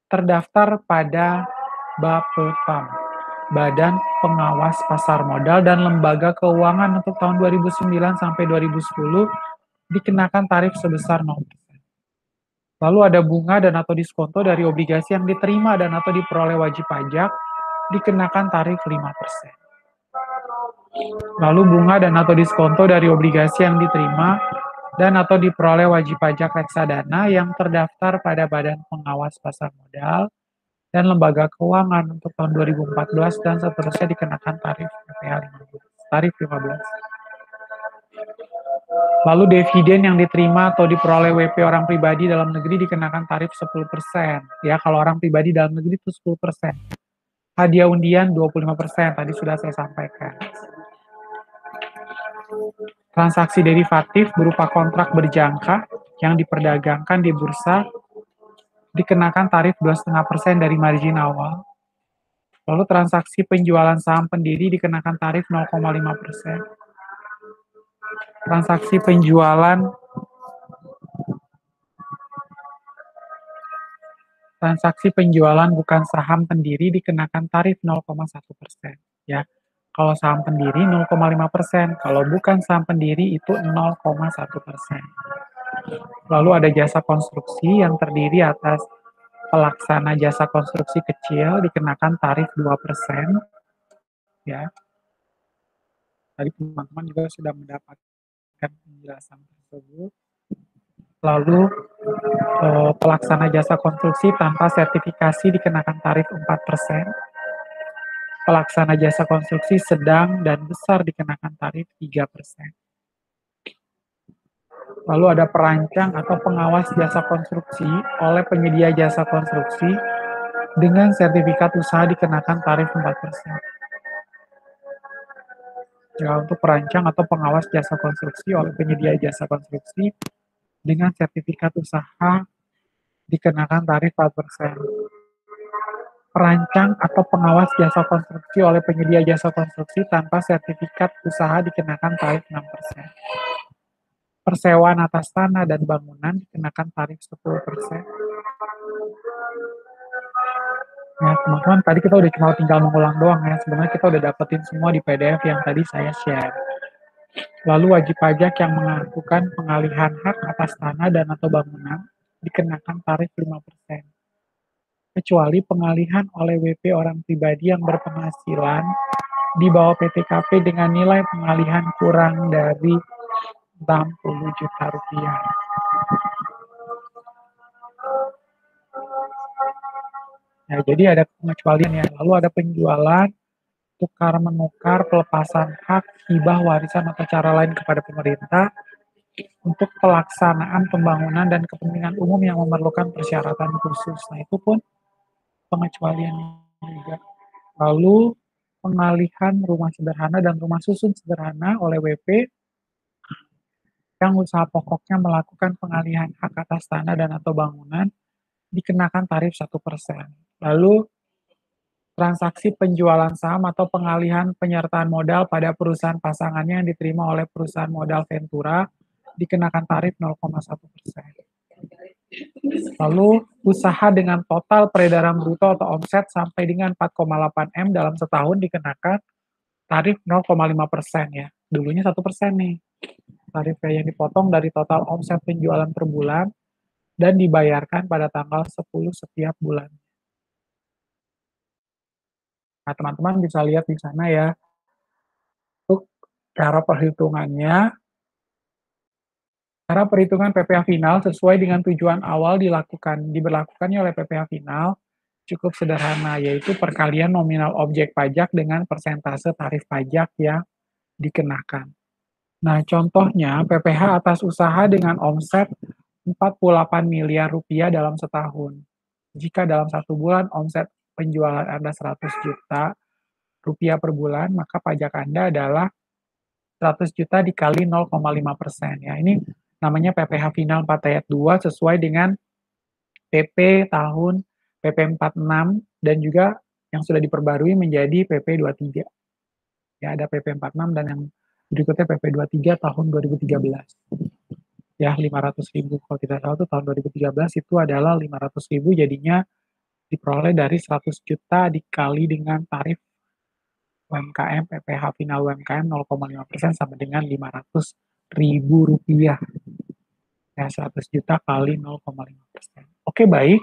terdaftar pada BAPEPAM, Badan Pengawas Pasar Modal dan Lembaga Keuangan untuk tahun 2009 sampai 2010 dikenakan tarif sebesar 0%. Lalu ada bunga dan atau diskonto dari obligasi yang diterima dan atau diperoleh wajib pajak dikenakan tarif 5%. Lalu bunga dan atau diskonto dari obligasi yang diterima dan atau diperoleh wajib pajak reksadana yang terdaftar pada Badan Pengawas Pasar Modal dan Lembaga Keuangan untuk tahun 2014 dan seterusnya dikenakan tarif PPh 15. Tarif 15. Lalu dividen yang diterima atau diperoleh WP orang pribadi dalam negeri dikenakan tarif 10%. Ya, kalau orang pribadi dalam negeri itu 10%. Hadiah undian 25%, tadi sudah saya sampaikan. Transaksi derivatif berupa kontrak berjangka yang diperdagangkan di bursa dikenakan tarif 2,5% dari margin awal. Lalu transaksi penjualan saham pendiri dikenakan tarif 0,5%. Transaksi penjualan bukan saham pendiri dikenakan tarif 0,1%. Ya, kalau saham pendiri 0,5%, kalau bukan saham pendiri itu 0,1%. Lalu ada jasa konstruksi yang terdiri atas pelaksana jasa konstruksi kecil dikenakan tarif 2%. Ya, tadi teman-teman juga sudah mendapatkan penjelasan tersebut. Lalu pelaksana jasa konstruksi tanpa sertifikasi dikenakan tarif 4%. Pelaksana jasa konstruksi sedang dan besar dikenakan tarif 3%. Lalu ada perancang atau pengawas jasa konstruksi oleh penyedia jasa konstruksi dengan sertifikat usaha dikenakan tarif 4%. Ya, untuk perancang atau pengawas jasa konstruksi oleh penyedia jasa konstruksi dengan sertifikat usaha dikenakan tarif 4%. Perancang atau pengawas jasa konstruksi oleh penyedia jasa konstruksi tanpa sertifikat usaha dikenakan tarif 6%. Persewaan atas tanah dan bangunan dikenakan tarif 10%. Ya, teman-teman, tadi kita udah cuma tinggal mengulang doang ya. Sebenarnya kita udah dapetin semua di PDF yang tadi saya share. Lalu wajib pajak yang melakukan pengalihan hak atas tanah dan atau bangunan dikenakan tarif 5%. Kecuali pengalihan oleh WP orang pribadi yang berpenghasilan di bawah PTKP dengan nilai pengalihan kurang dari 60 juta rupiah. Ya, jadi ada pengecualian ya. Lalu ada penjualan, tukar-menukar, pelepasan hak, hibah, warisan, atau cara lain kepada pemerintah untuk pelaksanaan pembangunan dan kepentingan umum yang memerlukan persyaratan khusus. Nah, itu pun pengecualian juga. Lalu pengalihan rumah sederhana dan rumah susun sederhana oleh WP yang usaha pokoknya melakukan pengalihan hak atas tanah dan atau bangunan dikenakan tarif 1%. Lalu transaksi penjualan saham atau pengalihan penyertaan modal pada perusahaan pasangannya yang diterima oleh perusahaan modal Ventura dikenakan tarif 0,1%. Lalu usaha dengan total peredaran bruto atau omset sampai dengan 4,8 M dalam setahun dikenakan tarif 0,5% ya. Dulunya 1% nih. Tarifnya yang dipotong dari total omset penjualan per bulan dan dibayarkan pada tanggal 10 setiap bulan. Nah, teman-teman bisa lihat di sana ya, untuk cara perhitungannya, cara perhitungan PPh final sesuai dengan tujuan awal diberlakukannya oleh PPh final cukup sederhana, yaitu perkalian nominal objek pajak dengan persentase tarif pajak yang dikenakan. Nah, contohnya PPh atas usaha dengan omset 48 miliar rupiah dalam setahun. Jika dalam satu bulan omset penjualan Anda 100 juta rupiah per bulan, maka pajak Anda adalah 100 juta dikali 0,5% ya. Ini namanya PPh final 4 ayat 2 sesuai dengan PP tahun PP 46 dan juga yang sudah diperbarui menjadi PP 23. Ya, ada PP 46 dan yang berikutnya PP 23 tahun 2013. Ya, 500.000. Kalau tidak salah itu tahun 2013 itu adalah 500.000 jadinya diperoleh dari 100 juta dikali dengan tarif UMKM, PPh final UMKM 0,5% sama dengan 500.000 rupiah. Ya, 100 juta kali 0,5%. Oke, baik.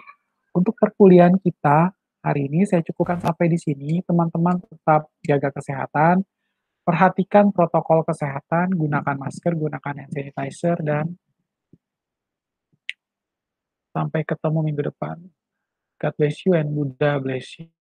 Untuk perkuliahan kita hari ini saya cukupkan sampai di sini. Teman-teman tetap jaga kesehatan, perhatikan protokol kesehatan, gunakan masker, gunakan hand sanitizer, dan sampai ketemu minggu depan. God bless you and Buddha bless you.